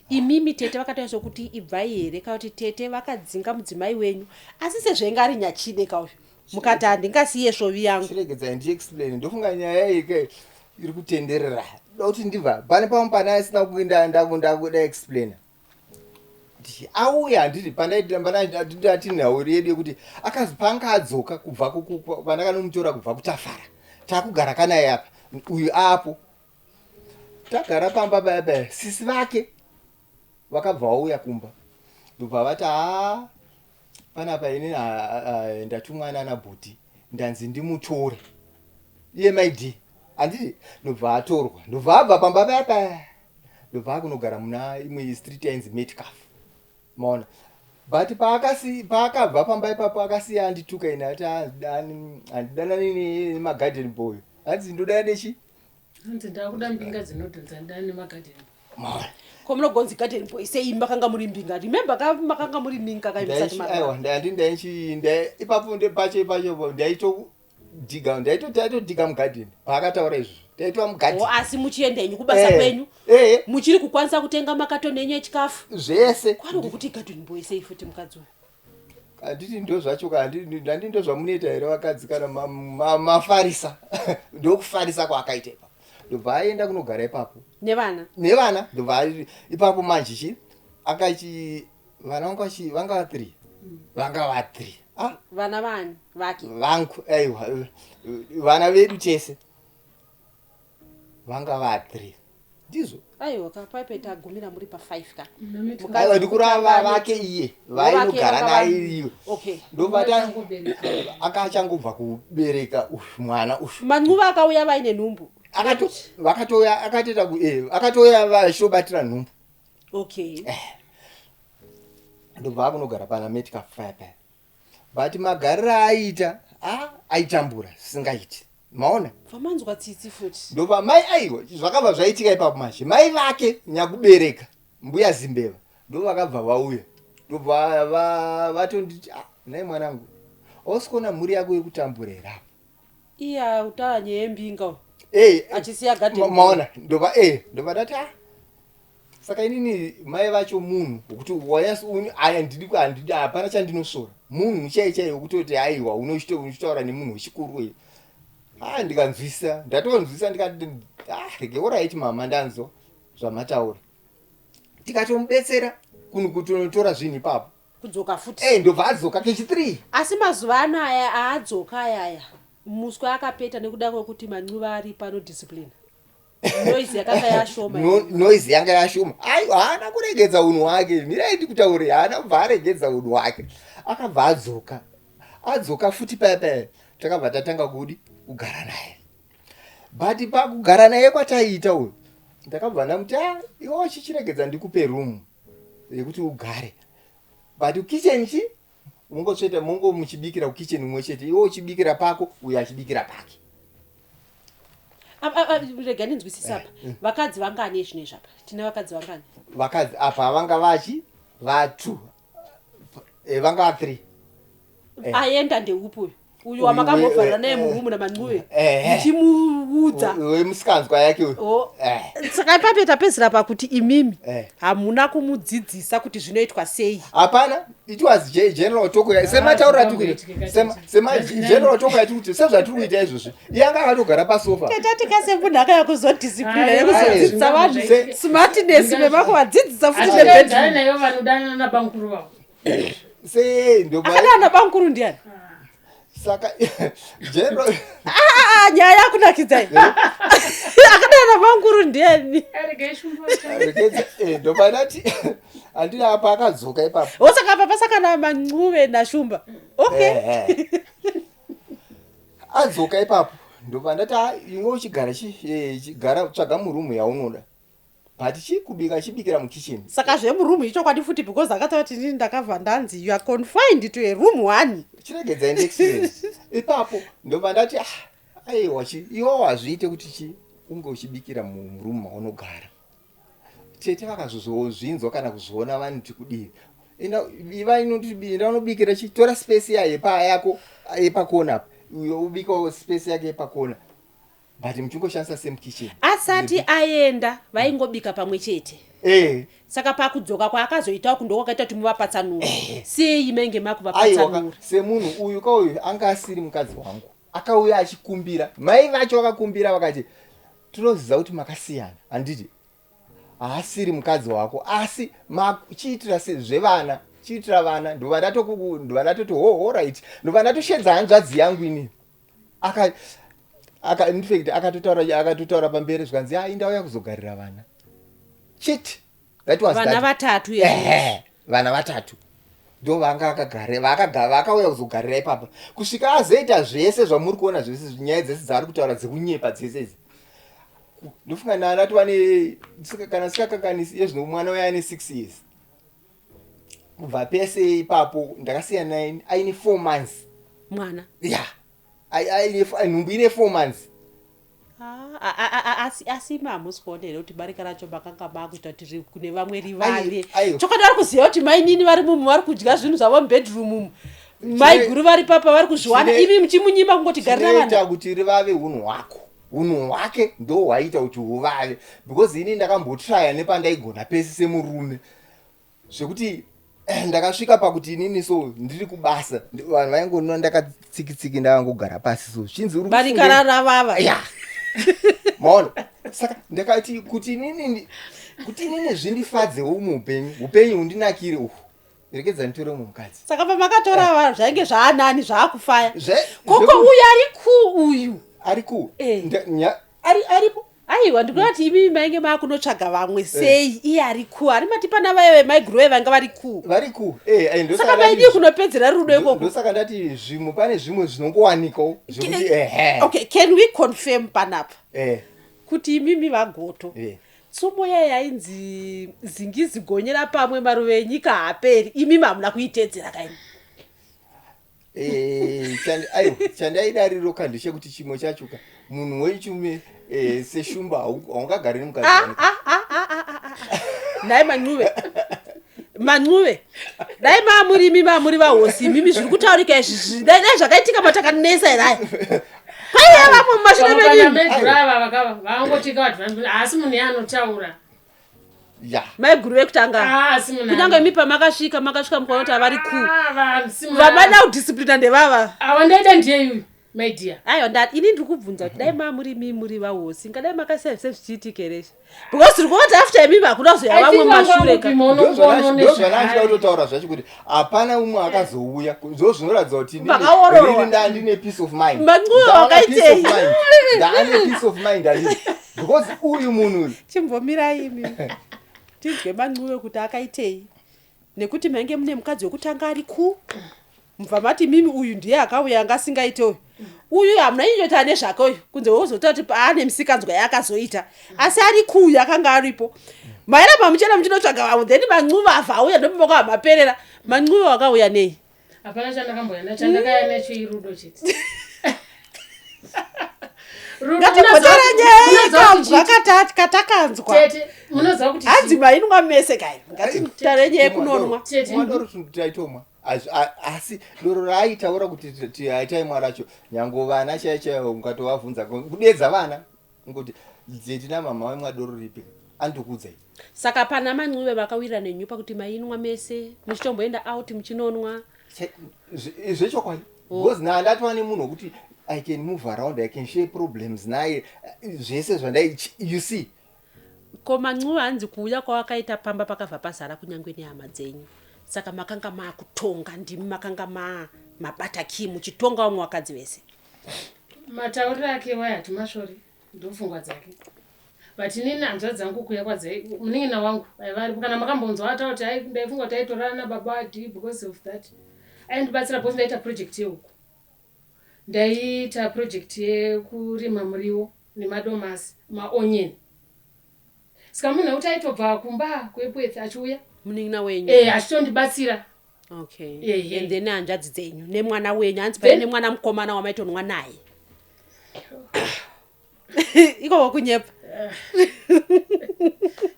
imimi tete vakataura kuti ibvai here kuti tete vakadzinga mudzimai wenyu asi sezvengari nyachide kauzvo mukati handingasiye svovi yangu chiregedza ndiexplain ndofunga nyaya ike iri kutenderera kuti ndibva pane pamwe pana asina kuenda ndakuda explainer auya handiti pandaitinauri yedu yekuti akazi panga adzoka kubva pandakanomutora kubva kutafara takugara kanaye apa uyu apo tagara pamba baba sisi vake vakabva vauya kumba ndobva vati panapa ini ndatumwa nanabhuti ndanzi ndimutore iye maidhi handiti ndobva atorwa ndobva abva pamba baba ndobva akunogara muna imwe street ainzi Metcalf maona but paakabva pamba ipapo akasiya andituka ine ati handidanani nemagarden boy hanzi ndodana nechi hanzi ndakuda mbinga dzinodhonza ndani nemagarden maona ko munogonzi garden boy sei makanga muri mbinga remember makanga muri minga kaimsati aiwa ipapo pacho ndaitodiga mugarden paakataura izvo ndaitwa mugarden asi muchienda inyu kubasa kwenyu muchiri kukwanisa kutenga makatonenyu echikafu zvese kwari kuti garden boy sei futi mukadzi handiti ndo zvacho handiti ndo zvamunoita here vakadzi kana mafarisa ndokufarisa kwaakaita ipapo ndobva aenda kunogara ipapo nevana ndobva ipapo manje chi akachi vana vanga va3 vana vani vake vangu aiwa vana vedu tese vanga va3 ndizvo aiwa kapaipe agumira muri pa5 ka aiwa ndikurava vake iye vainogara naye iwe ndobata akachangobva kubereka mwana manguva akauya vaine nhumbu akatoya vachobatira nhumbu okay ndobva akunogara pana medical fire but magariro aiita aitambura singaiti maona vamanzwa tsitsi futi ndobva mai aiwa zvakabva zvaitika ipapo manje mai vake nyakubereka mbuya Zimbeva ndo vakabva vauya ndobva vatonditi nai mwanangu ausikona mhuri yako yekutambura herapo iya utaura nyaya yembinga achisiya maona ndobva ndati saka inini mai vacho munhu wekuti aya ndidi hapana chandinosora munhu chaichai wekutoti aiwa unochitaura nemunhu wechikuru uyu ndikanzwisa ndatonzwisa ndikati rege oraiti mama ndanzwa zvamataura tikatomubetsera kutonotora zvinhu ipapo kudzoka futi ndobva adzoka kechi3 asi mazuva anaya aadzoka ayaya muswe akapeta nekuda kwekuti mancuva ari pano discipline noise yakanga yashoma noise yanga yashoma aiwa haana kuregedza unhu hwake miraiti kutaure haana kubva aregedza unhu hwake akabva adzoka futi paya takabva tatanga kugara naye but pakugara naye kwataiita uyu ndakabva ndamuti iwo chichiregedza ndikupe room yekuti ugare but kitchen chi mungotsveta mungo muchibikira kukitchen umwe chete iwo uchibikira pako uyu achibikira pake rega ndinzwisisa apa vakadzi vangani ezvinezvi apa tine vakadzi vangani vakadzi apa vanga va2 vanga va3 aenda ndeupi uyu wamakambofarira naye murumu namancuve ndichimuudza wemusikanzwa yake uyu saka ipapo tapedzera pakuti imimi hamuna kumudzidzisa kuti zvinoitwa sei hapana it was general talk semataurira general talk yati kuti sezvatiri kuita izvozvi yanga akatogara pasofa tatatikasembunhaka yakuzodisciplina yekuzodzidzisa vanhu smartness vemakuvadzidzisa futi nebednayo vanodana nabankuru vavo akadana bankuru ndiani saka general nyaya yakunakidzai akadana bankuru ndiani ndobva ndati handina apa akadzoka ipapo osaka apa pasakana mancuve nashumba okay adzoka ipapo ndobva ndati iwe uchigara tsvaga murumu yaunoda but chikubika chibikira mukitchen saka zvemurumu ichokwadi futi because akataura kuti ndini ndakabva ndanzi you are confined to a room 1 chiregedza experience ipapo ndobva ndati aiwa iwo wazviite kuti unge uchibikira murumu maunogara tete vakazozvinzwa kana kuzoona vanhu tikudii iva inotibinda unobikira chitora space yako yepakona uyo ubikawo space yake yepakona but muchingoshandisa same kitchen asati aenda vaingobika pamwe chete saka pakudzoka kwaakazoitawo kundokwakaita kuti muvapatsanura sei menge makuvapatsanura semunhu uyu kauyu anga asiri mukadzi wangu akauya achikumbira mai vacho vakakumbira vakati tinoziva kuti makasiyana handiti haasiri mukadzi wako asi chiitira sezvevana chiitira vana ndobva ndatoti right ndobva ndatoshedza hanzvadzi yangu inini infact akatotaura pamberi zvikanzi indauya kuzogarira vana chiti vana vatatu vana vatatu ndo vakauya kuzogarira ipapa kusvika azoita zvese zvamuri kuona zvese nyaya dzese dzaari kutaura dzekunyepa dzese idzi ndofunga naratova kana sikakanganisi yezvino mwana uya ane 6 years kubva pese ipapo ndakasiya naye aine 4 months mwana nhumbu ine 4 months asi mamusikuonera kuti barika racho makanga makuita kuti kune vamwe rivare chokwadi vari kuziva kuti mai nini vari mumu vari kudya zvinhu zvavo mubedroom umu mai guru vari papa vari kuzviwana ivi muchimunyimba kungoti garira vanoita kuti rivave unhu hwako unhu hwake ndo hwaita kuti huvave because ini ndakambotraya nepandaigona pese semurume zvekuti ndakasvika pakuti inini so ndiri kubasa vanhu vaingonona ndakatsikitsiki ndakangogara pasi so chinzi uri barikarara vava ya maona saka ndakati kuti inini zvindifadzewo muupenyu hundinakire uhu rekedza nditore mukadzi saka pamakatora vanhu zvainge zvaanani zvaakufaya koko uyu ari kuu uyu ari kuu aripo aiwa ndikunati imi mainge maakunotsvaga vamwe sei iye ari kuu ari matipana vaye vemaiguruve vanga vari kuu saka maidii kunopedzera rudo ikoko ndosaka ndati zvimwe pane zvimwe zvinongowanikawo zvekuti okay can we confirm panapa kuti imimi vagoto tsumo yaye yainzi zingizigonyera pamwe maruve enyika haaperi imimi hamuna kuitedzera kaini chandaidariro kandi chekuti chimwe chachuka munhu wechiume seshumba haungagari nemukadzi nhai mancuve dai maamuri mamuri vahosi mimi zviri kutaurika izvi dai zvakaitika matakanesa here kwaiya vamwe mumashure medurava vangotika asi munhu yanotaura maiguru vekutanga kunyange imi pamakasvika makasvika mukaona kuti havari kuu vamada kudhisiplina ndevava awandaida ndiyeyuyu my dear aiwa ini ndiri kubvunza kuti dai mamuri vahosi ngadai makasevise zvichiitikereshe because tiri kuona kuti after imimi hakuna kuzoya vamwe mashureka kutotaura zvacho kuti hapana umwe akazouya ndo zvinoratidza kuti ndine peace of mind mancuve wakaitei ndaane peace of mind alii because uyu munhu chimbomirai imi tinzwe mancuve kuti akaitei nekuti mainge mune mukadzi wekutanga ari kuu mubva mati mimi uyu ndiye akauya anga asingaiteyo uyu hamuna inyota nezvake uyu kunze wozota kuti paane musikanzwa yaakazoita asi ari kuu yakanga aripo mairamba muchena muchinotsvaga vamwe then mancuve avauya ndomumoka hamaperera mancuve wakauya nei hapana chandakamboya chandakaya nechirudo chete ngatipotora nyaya ikanzwa katakanzwa munoziva kuti hanzi mainwa mese kai ngatitare nyaya yekunonwa mwadoro taitomwa asi doro raaitaura kuti aitai mwaracho nyango vana chaichaivo ungatovabvunza kudedza vana ngoti dzetina mama wemwadoro ripi andokudzai saka pana mancuve vakawira nenyupa kuti mainwa mese muchitomboenda out muchinonwa zvechokwadi because naandatova nemunhu wekuti I can move around, I can share problems naye zvese zvandai you see ko mancuve hanzi kuuya kwawakaita pamba pakabva pazara kunyange nehama dzenyu saka makanga maakutonga ndimi makanga mabata kii muchitonga vamwe vakadzi vese matauriro ake waya hatimashori ndopfungwa dzake but inini hanzva dzangu kuya kwadzai munin'ina wangu aivari kana makambonzwa ataura kuti ndaifunga kuti aitorana nababa adi because of that aindibatsira because ndaita project yeuku ndaiita project yekurima muriwo nemadomasi maonion saka munhu akuti aitobva kumba kwepweth achiuya munin'ina wenyu achitondibatsira okay and then hanzvadzi dzenyu nemwana wenyu hanzi pai nemwana mukomana wamaitonwa naye ikoko kunyepa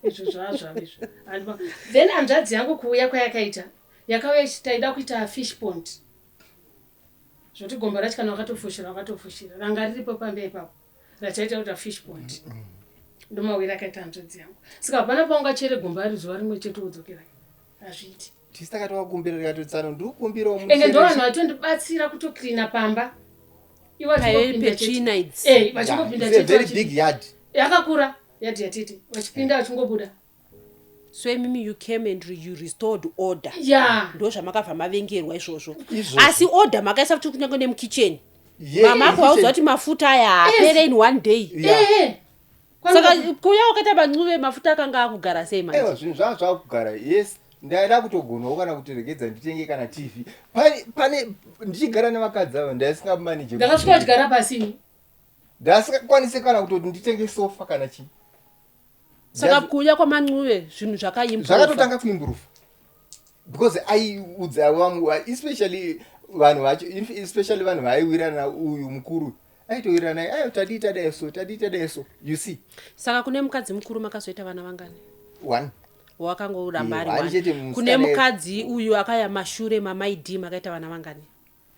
izvo zvazvaizvo then hanzvadzi yangu kuuya kwayakaita yakauya ichitaida kuita fish pond zvoti gomba racho kana wakatofushira ranga riripo pamba ipapo rachaita kuita fish pond ndomawira akaita hanzvadzi yangu saka hapana paungachere gomba ari zuva rimwe chete udzokera hazviiti tisitaka tavakumbira rikatotsano ndikukumbirawo enge ndo vanhu vatondibatsira kutocleana pamba very big yard yakakura yadhi yatete vachipinda vachingobuda so imimi you came and you restored order ndo zvamakabva mavengerwa izvozvo asi order makaisa kuti kunyange nemukicheni mama ako vauziva kuti mafuta aya haapere in one day saka kuya wakaita mancuve mafuta akanga akugara sei manje zvinhu zvanga zvakugara yes ndaida kutogonawo kana kuti regedza nditenge kana tv pane ndichigara nevakadzi avo ndaisingamanije ndakasvika kutigara pasini ndasingakwanise kana kutoti nditenge sofa kana chii saka kuuya kwamancuve zvinhu zvakatotanga kuimprove because aiudza vamwe especially vanhu vacho especially vanhu vaiwirana uyu mukuru aitowirana naye ayo tadii you see saka kune mukadzi mukuru makazoita vana vangani 1 wakangoramba ari 1 kune mukadzi uyu akaya mashure mamaidhi makaita vana vangani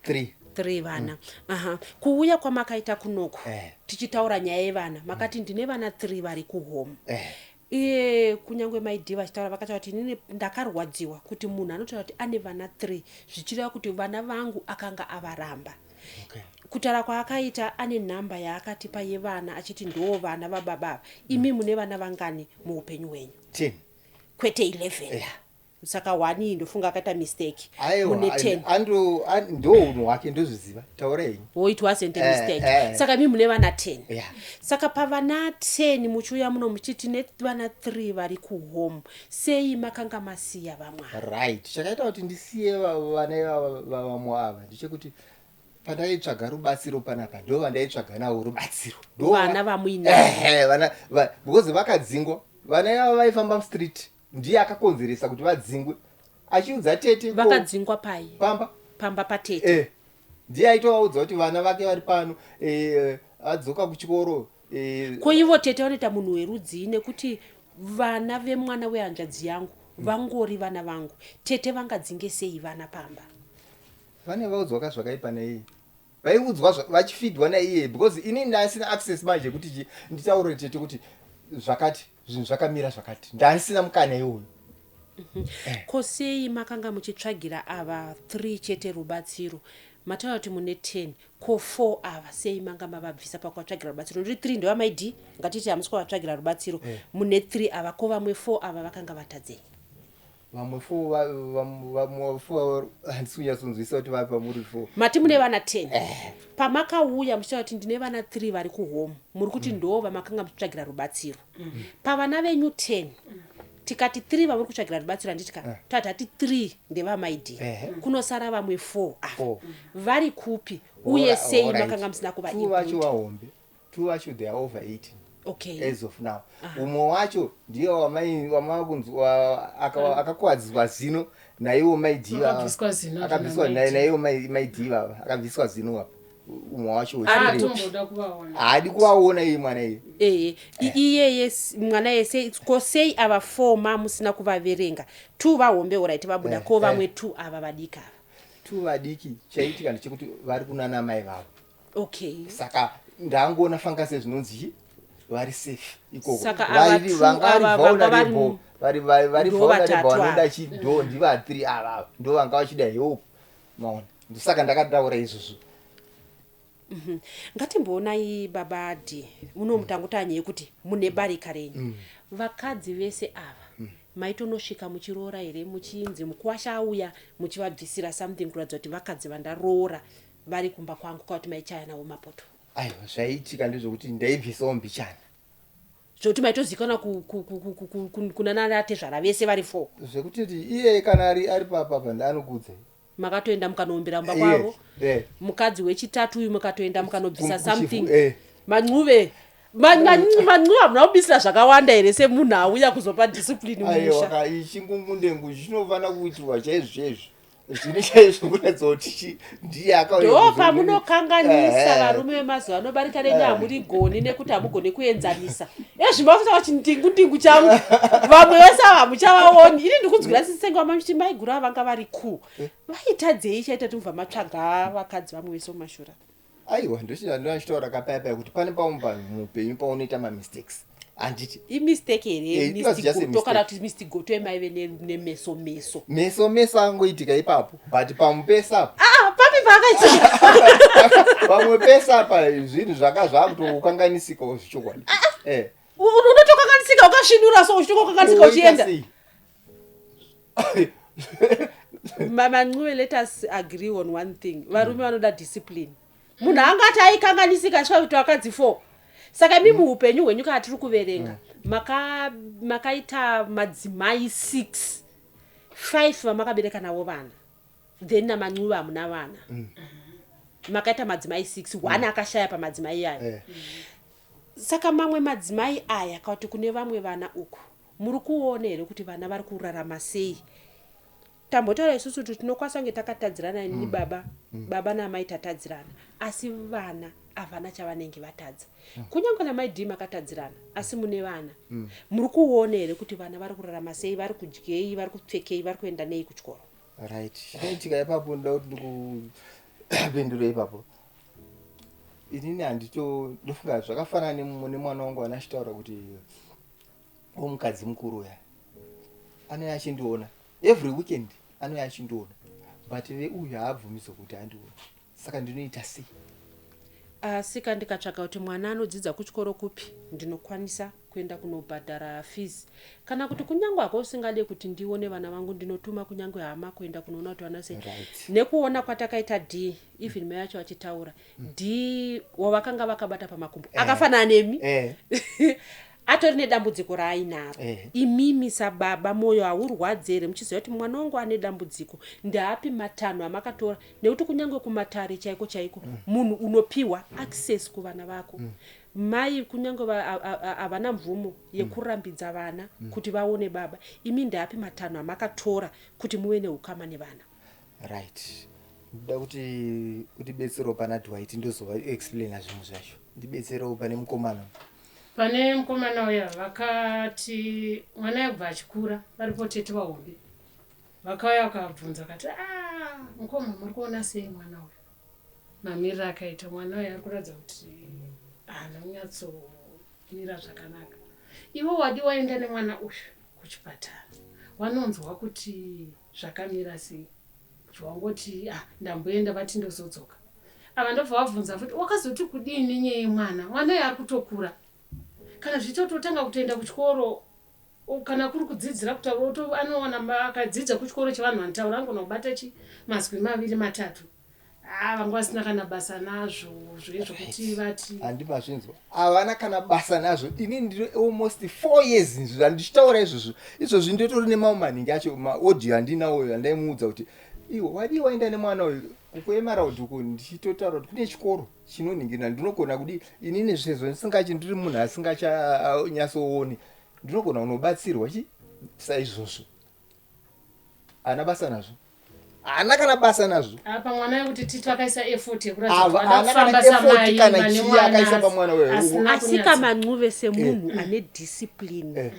3 vana kuuya kwamakaita kunoko tichitaura nyaya yevana makati ndine vana 3 vari kuhome iye kunyangwe maidhi vachitaura vakataura kuti inini ndakarwadziwa kuti munhu anotaura kuti ane vana 3 zvichireva kuti vana vangu akanga avaramba. Kutaura kwaakaita ane nhamba yaakatipa yevana achiti ndo vana vababa imi mune vana vangani muupenyu hwenyu? 10 kwete 11. Saka 1 ndofunga akaita mistake mune 10 ndo unhu hwake ndozviziva taurei it wasn't a mistake. Saka imi mune vana 10. Saka pavana 10 muchiuya muno muchiti nevana 3 vari kuhome sei makanga masiya vamwe? Right, chakaita kuti ndisiye vana vamwe ava ndechekuti pandaitsvaga rubatsiro panapa ndo vandaitsvaga nawo rubatsiro vana vamuina vana because vakadzingwa vana ava vaifamba mustreet ndiye akakonzeresa kuti vadzingwe achiudza tete vakadzingwa pai pamba patete ndiye aitovaudza kuti vana vake vari pano adzoka kuchikoro ko ivo tete vanoita munhu werudzi nekuti vana vemwana wehanzvadzi yangu vangori vana vangu tete vangadzinge sei vana pamba? vane vaudzwa zvakaipa naiye vaiudzwa vachifidwa naiye because inini ndasina access manje kuti nditaure tete kuti zvakati zvinhu zvakamira zvakati ndasina mukana iwoyo. Ko sei makanga muchitsvagira ava 3 chete rubatsiro mataura kuti mune 10 ko 4 ava sei manga mavabvisa pakuvatsvagira rubatsiro? Ndiri 3 ndevamaidhi ngatiti hamusi kuvatsvagira rubatsiro mune 3 ava ko vamwe 4 ava vakanga vatadzei? Vamwe 4 handisi kunyatsonzwisa kuti vapi pamuri 4 mati mune vana 10 pamakauya muchitaura kuti ndine vana 3 vari kuhome muri kuti ndo vamakanga muchitsvagira rubatsiro pavana venyu 10 tikati 3 vamuri kutsvagira rubatsiro handitika tatati 3 ndevamaidhi kunosara vamwe 4 vari kupi uye sei makanga musina kuva 2 vacho vahombe 2 vacho they are over 18 as of now. Umwe wacho ndiye akakwadzwa zino naiwo maidhiva akabviswa naiwo maidhiva akabviswa zino apa umwe wacho haadi kuvaona iye mwana iye iyeye mwana yese ko sei ava 4 mamusina kuvaverenga 2 vahombe oraiti vabuda ko vamwe 2 ava vadiki ava 2 vadiki chaitika ndechekuti vari kunana mai vavo saka ndangoona fanga sezvinonzi vari safe ikoko vari vulnerable vanoda chido ndiva 3 ava ndo vanga vachida help maona ndosaka ndakataura izvozvo. Ngatimboonai babadi muno mutangotanya yekuti mune barika renyu vakadzi vese ava maitonosvika muchiroora here muchinzi mukuwasha auya muchivabvisira something kuratidza kuti vakadzi vandaroora vari kumba kwangu kwati maichaya nawo mapoto? Aiwa zvaiitika ndezvokuti ndaibvisawo mbichana zvokuti maitozikana kunana tezvara vese vari 4 zvekuti iye kana ari papapa ndaanokudza makatoenda mukanombera mumba kwavo mukadzi wechitatu uyu mukatoenda mukanobvisa something mancuve mancuve hamuna kubisira zvakawanda here semunhu auya kuzopa discipline musha ichingungundengu chinofana kuitirwa chaizvo zvine chaizvo kuratidza kuti ndiye akauya pamunokanganisa varume vemazuva anobarika renyu hamuri goni nekuti hamugoni kuenzanisa ezvimafuta chindingu changu vamwe vese ava hamuchavaoni ini ndikunzwira sisenge wamamuti maiguru ava vanga vari vaitadzei chaita timubva matsvaga vakadzi vamwe vese mumashura? Aiwa ndochitaura kapayapaya kuti pane pamwe muupenyu paunoita mamistakes handiti imistake here tokana kuti mistigoto emaive nemeso angoitika ipapo but pamwe pesapo papi paakaitika pamwe pesapa zvinhu zvakakutokanganisika zvichokwadi unotokanganisika ukasvinura so uchitokanganisika uchienda Mancuve, let us agree on one thing. Varume vanoda discipline. Munhu angati aikanganisika asvika kuti vakadzi 4. Saka mimi muupenyu hwenyu kana tiri kuverenga makaita madzimai 6. 5 vamakabereka navo vana. Then naMancuve hamuna vana. Makaita madzimai 6. 1 akashaya pamadzimai aya. Saka mamwe madzimai aya kuti kune vamwe vana uku muri kuona here kuti vana vari kurarama sei? Tambotaura isusu kuti tinokwanisa kunge takatadzirana ni baba namai tatadzirana, asi vana havana chavanenge vatadza. Kunyange namai dhi makatadzirana asi mune vana muri kuona here kuti vana vari kurarama sei, vari kudyei, vari kupfekei, vari kuenda nei kuchikoro? Right. Chaitika ipapo ndoda kuti ndikupindura ipapo. Inini handito ndofunga zvakafanana nemwana wangu anachitaura kuti omukadzi mukuru uya anouya achindiona every weekend, anouya achindiona, but uyu haabvumiso kuti andiona. Saka ndinoita sei? Sika ndikatsvaga kuti mwana anodzidza kuchikoro kupi ndinokwanisa kuenda kunobhadhara fees, kana kuti kunyangwe hako usingade kuti ndione vana vangu ndinotuma kunyangwe hama kuenda kunoona kuti vana sei. Right. Nekuona kwatakaita D, even mai yacho achitaura D wavakanga vakabata pamakumbo akafanana nemi atori nedambudziko raainaro. Imimi sababa moyo haurwadzi here muchiziva kuti mwana wangu ane dambudziko, ndaapi matanho amakatora, nekuti kunyangwe kumatare chaiko chaiko munhu unopiwa access kuvana vako. Mai kunyangwe havana mvumo yekurambidza vana kuti vaone baba, imi ndaapi matanho amakatora kuti muve neukama nevana. Right. Ndoda kuti utibetserewo pana Dwight ndozova explaina zvinhu zvacho. Ndibetserewo pane mukomana. Pane mukomana uya vakati mwana yabva achikura varipo tete vahombe vakauya vakabvunza vakati mukoma muri kuona sei mwana uyu mamiriro akaita mwana uyu ari kuratidza kuti haana kunyatsomira zvakanaka. Ivo wadi waenda nemwana uyu kuchipatara wanonzwa kuti zvakamira sei, wangoti ndamboenda vati ndozodzoka. Ava ndobva vabvunza futi wakazoti kudini nyaya yemwana uyu ari kutokura, kana zvichototanga kutoenda kuchikoro, kana kuri kudzidzira kutaura anowana akadzidza kuchikoro chevanhu vanotaura angona kubata mazwi 2 3 vanga vasina kana basa nazvo zvezvo kuti vati handimazvinzwa havana kana basa nazvo. Ini ndiri almost 4 years zvandichitaura izvozvi ndotori nemamwe maningi acho maaudio andinawo andaimuudza kuti iwo wadi waenda nemwana uyu kukuemara kuti uku ndichitotaura kuti kune chikoro chinonhingira ndinogona kudi inini zvezvo ndisingachi ndiri munhu asingachanyatsooni ndinogona kunobatsirwa saizvozvo. Haana basa nazvo, haana kana basa nazvo. Apa mwana kuti titi akaisa effort yekuratidza samai kana chii akaisa pamwana wewe. Asika Mancuve semunhu ane discipline.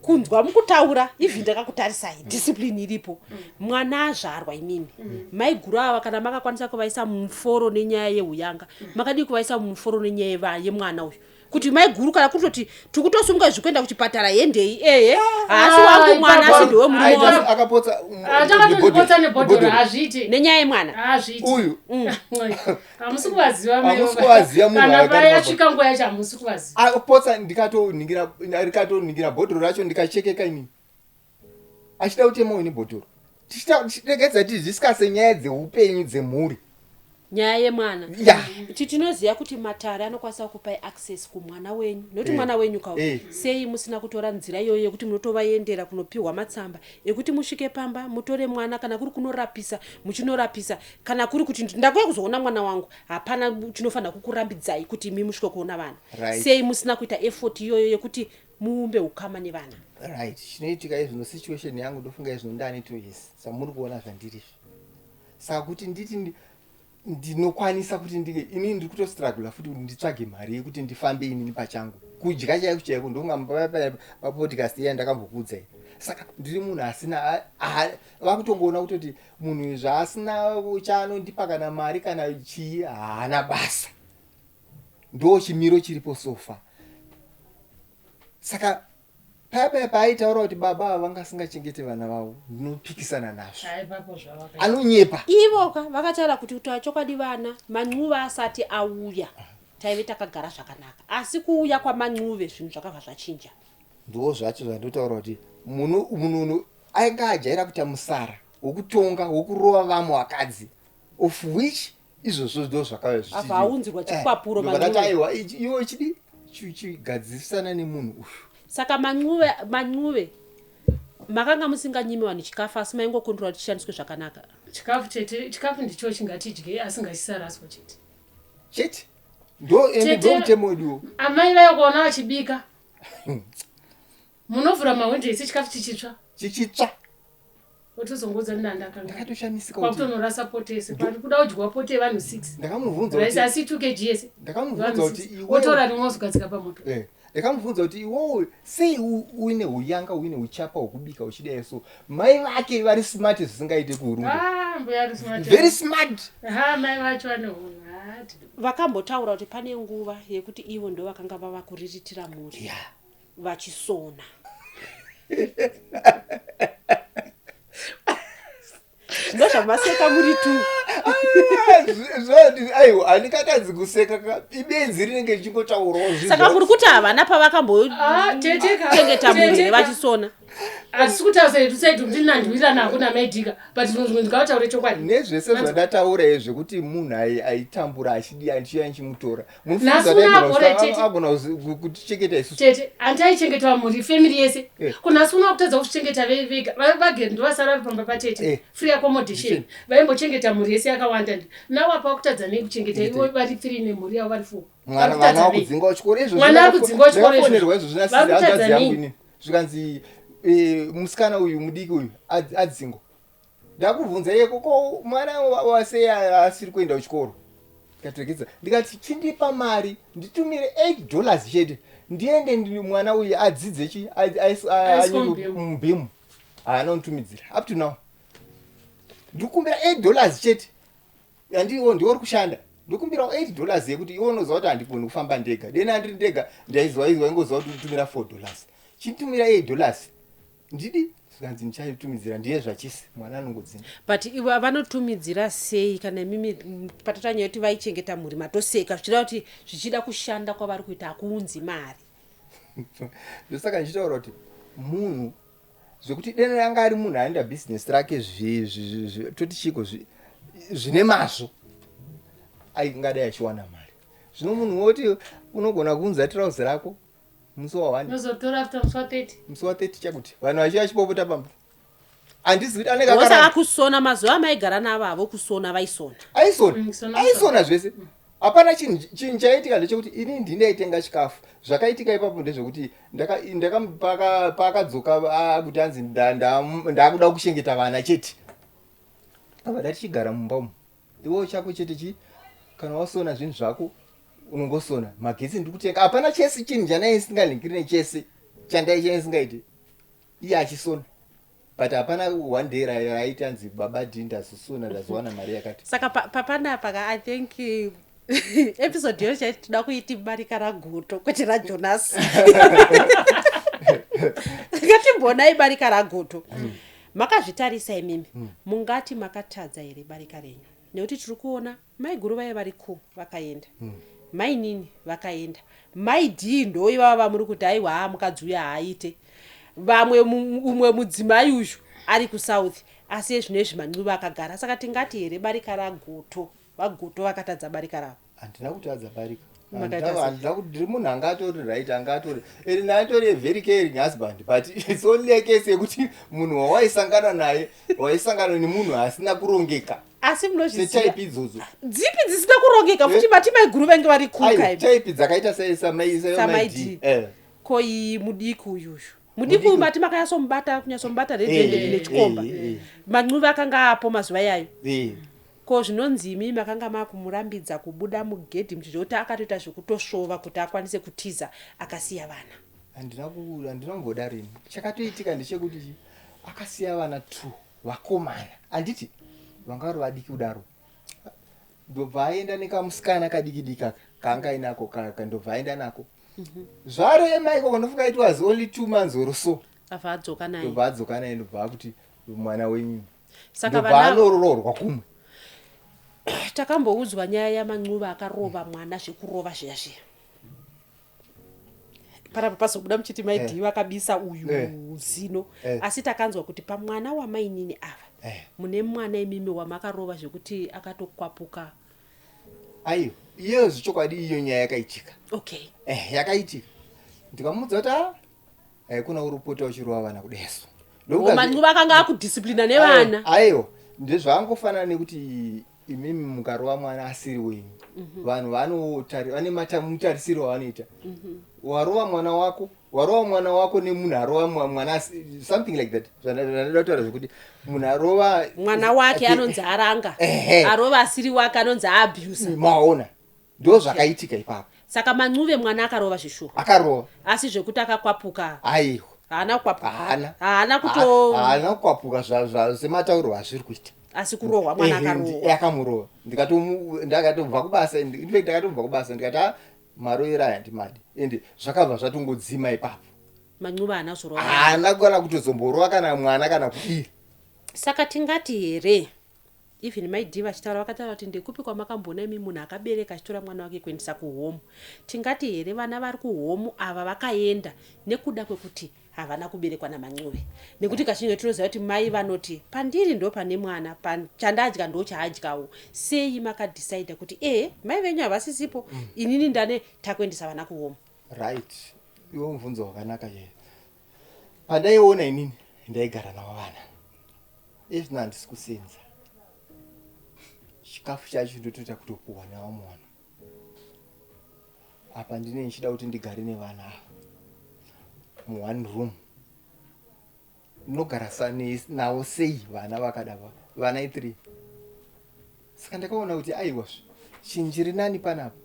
Kunzwa mukutaura even ndakakutarisai discipline iripo. Mwana azvarwa imimi maiguru ava kana makakwanisa kuvaisa muforo nenyaya yeuyanga makadi kuvaisa muforo nenyaya yemwana uyu kuti maiguru kana kutoti tikutosumuka zvikuenda kuchipatara yendei asi wangu mwana asindowe murume akapotsa akapotsa nebhodhoro hazviite nenyaya yemwana hazviite uyu hamusi kuvaziva munhu kana payasvika nguva yacho hamusi kuvaziva. Akapotsa ndikatoningira bhodhoro racho ndikachekeka inini achida kutemawo ini bhodhoro tichiregedza tidhiskase nyaya dzeupenyu dzemhuri. Nyaya yemwana tinoziva kuti matare anokwanisa kupai access kumwana wenyu nokuti mwana wenyu kauya sei musina kutora nzira iyoyo yekuti munotovaendera kunopiwa matsamba ekuti musvike pamba mutore mwana, kana kuri kunorapisa muchinorapisa, kana kuri kuti ndakuya kuzoona mwana wangu hapana chinofanira kukurambidzai kuti imi musvike kuona vana. Sei musina kuita effort iyoyo yekuti muumbe ukama nevana. Right. Chinoitika izvino situation yangu ndofunga izvino ndani 2 years samuri kuona zvandiri saka kuti nditi ndinokwanisa kuti ini ndiri kutostruggle futi kuti nditsvage mari yekuti ndifambe inini pachangu kudya chaiko chaiko ndonga papodcast iya ndakambokuudzai. Saka ndiri munhu asina vakutongoona kutoti munhu zvaasina chaanondipa kana mari kana chii haana basa, ndo chimiro chiripo sofa. Saka paya paaitaura kuti baba vanga singachengete vana vavo ndinopikisana nazvo anonyepa ivoka vakataura kuti chokwadi vana Mancuve asati auya taive takagara zvakanaka, asi kuuya kwaMancuve zvinhu zvakabva zvachinja. Ndo zvacho zvandotaura kuti munhu ainga ajaira kuita musara wokutonga wokurova vamwe vakadzi of which izvozvo ndo zvakauya zvichii aunzirwa chikwapuro Mancuve iwo chidi chigadzisana nemunhu uyu. Saka Mancuve makanga musinganyimiwa nechikafu asi maingokondrwa kuti chishandiswe zvakanaka. Chikafu ndicho chingatidye asi ngasisaraswa chete ndo mutemo wedu. Amai vaikuona vachibika munovhura mahwindo ese chikafu chichitsva otozongodza ndandakatoshamisika kwakutonorasa pote ese kuda kudyiwa pote yevanhu 6 ndakamubvunza kuti asi 2 kg ese ndakamubvunza kuti iwe otora rimwe ozogadzika pamoto ndakamubvunza kuti iwowe sei uine uyanga uine uchapa hwekubika uchidai so mai vake vari smart zvisingaite kurunga mbuya ari smart very smart mai vacho vane hunhu vakambotaura kuti pane nguva yekuti ivo ndo vakanga vava kuriritira mhuri vachisona. Ndozvamaseka muri tu. Aiwa andikatadzi kuseka ibenzi rinenge richingotaurawo zvinhu. Saka muri kuti havana pavakambochengeta mhuri vachisona. Asi kuti asaitusaiti kuti ndinandiwira nako namaidhika but ndingataure chokwadi nezvese zvandataura zvekuti munhu aitambura achiya nchimutora agona kutichengeta isu tete andaichengeta mhuri family yese kunasi una kutadza kuchengeta vega vagere ndovasara vari pamba patete free accommodation vaimbochengeta mhuri yese yakawanda nawapa kutadza nekuchengeta ivo vari free nemhuri yavo vari full mwana wakudzinga chikoro izvo mwana wakudzinga chikoro izvo zvinasizi yangu ini zvikanzi musikana uyu mudiki uyu adzingo ndakubvunza iye koko mwana wase asiri kuenda kuchikoro ndikatorekedza ndikati chindipa mari nditumire $8 chete ndiende mwana uyu adzidze chi mubhimu haana kuntumidzira up to now ndikumbira $8 chete handiwo ndiwori kushanda ndikumbirawo $8 yekuti iwo unoziva kuti handigoni kufamba ndega deni handiri ndega ndaiziva ingoziva kuti nditumira $4 chitumira $8 ndidi zvikanzi ndichaitumidzira ndiye zvachisi mwana anongodzinga but ivo vanotumidzira sei kana mimi patatanya kuti vaichengeta mhuri matoseka zvichida kuti zvichida kushanda kwavari kuita hakuunzi mari ndosaka ndichitaura kuti munhu zvekuti deni ranga ari munhu aenda bhizinesi rake toti chiko zvine mazvo aingadai achiwana mari zvino munhu woti unogona kuunza tirauzi rako musi nozotora after musi wa30 chakuti vanhu vachiva chipopota pamba handizi kuti anekasaka kusona mazuva amaigara navavo kusona vaisona aisona zvese hapana chinhu chaitika ndechekuti ini ndindaitenga chikafu zvakaitika ipapo ndezvekuti pakadzoka kuti hanzi ndakuda kuchengeta vana chete avada tichigara mumba umu iwo chako chete kana wasona zvinhu zvako unongosona magetsi ndikutenga hapana chese chinhu chanaisingalingiri nechese chandaichaisingaiti iye achisona but hapana one day raiti anzi baba d ndazosona ndazowana mari yakati saka papanapa I think episode yo chaitoda kuiti barika ragoto kwete raJonas ngatimbonai barika ragoto makazvitarisa imimi mungati makatadza here barika renyu nekuti tiri kuona maiguru vaya vari vakaenda mainini vakaenda maidhii ndo ivava muri kuti aiwa mukadzi uya haaite vamwe umwe mudzimai uyu ari kusouth asi ezvinezvi mancuva akagara saka tingati here barika ragoto vagoto vakatadza barika ravo handina kutadza barika handina kuti ndiri munhu angatori right angatori natori very caring husband but it's only a case yekuti munhu wawaisangana naye waisangana nemunhu asina kurongeka asi munozvitype idzodzo dzipi dzisina kurongeka futi mati maiguru venge vari type dzakaita samaidi ko iyi mudiki uyuyu mudiki uyu mati kunyatsomubata redende nechikomba mancuva akanga apo mazuva yayo ko zvinonzi imi makanga makumurambidza kubuda mugedhi muchichoti akatoita zvekutosvova kuti akwanise kutiza akasiya vana handinamboda rini chakatoitika ndechekuti akasiya vana 2 vakomana handiti vanga vari vadiki kudaro ndobva aenda nekamusikana kadikidika kaanga inako kandobva aenda nako zvarema iko kanofunga it was only 2 months or so ndobva adzoka naye ndobva akuti mwana wenyu ndobva anorororwa kumwe takamboudzwa nyaya yamancuva akarova mwana zvekurova zviya zviya panapa pazobuda muchiti maidhii vakabisa uyu zino asi takanzwa kuti pamwana wamainini ava mune mwana imimi wamakarova zvekuti akatokwapuka aiyo iyo zvichokwadi iyo nyaya yakaitika okay yakaitika ndikamudza kuti kuna uripota uchirova vana kudeso mancuva akanga akudhisiplina nevana aiyo ndezvaangofanana nekuti imimi mukarova mwana asiri wenyu vanhu vane mutarisiro wavanoita warova mwana wako nemunhu arova mwana something like that zvanoda kutaura zvekuti munhu arova mwana wake anonzi aranga arova asiri wake anonzi aabuse maona ndo zvakaitika ipapo saka mancuve mwana akarova zvishuwa akarova asi zvekuti akakwapuka aiwa haana kukwapuka haana kukwapuka sematauro azviri kuita asi kurohwa mwana akarohwa akamurova ndakatobva kubasa ndakatobva kubasa ndikati maroera handimadi ende zvakabva zvatongodzima ipapo mancuva haana zorova haana kana kutozomborwa kana mwana kana kudii. Saka tingati here even maidhi vachitaura vakataura kuti ndekupi kwamakambona imi munhu akabereka achitora mwana wake kuendesa kuhomu. Tingati here vana vari kuhomu ava vakaenda nekuda kwekuti havana kuberekwa namancuve, nekuti kazhinji tinoziva kuti mai vanoti pandiri ndo pane mwana, chandadya ndo chaadyawo. Sei makadhisaidha kuti mai venyu havasisipo, inini ndane takuendesa vana kuhomu? Right, iwo mubvunzo wakanaka ye. Pandaiona inini ndaigara navo vana, izvino handisi kusenza, chikafu chacho ndotoita kutopuhwa navamwe vanhu. Apa ndine ndichida kuti ndigare nevana ava mu1 room. Ndinogara navo sei vana vakadava, vana 3. Saka ndakaona kuti aiwa chinjiri nani panapa.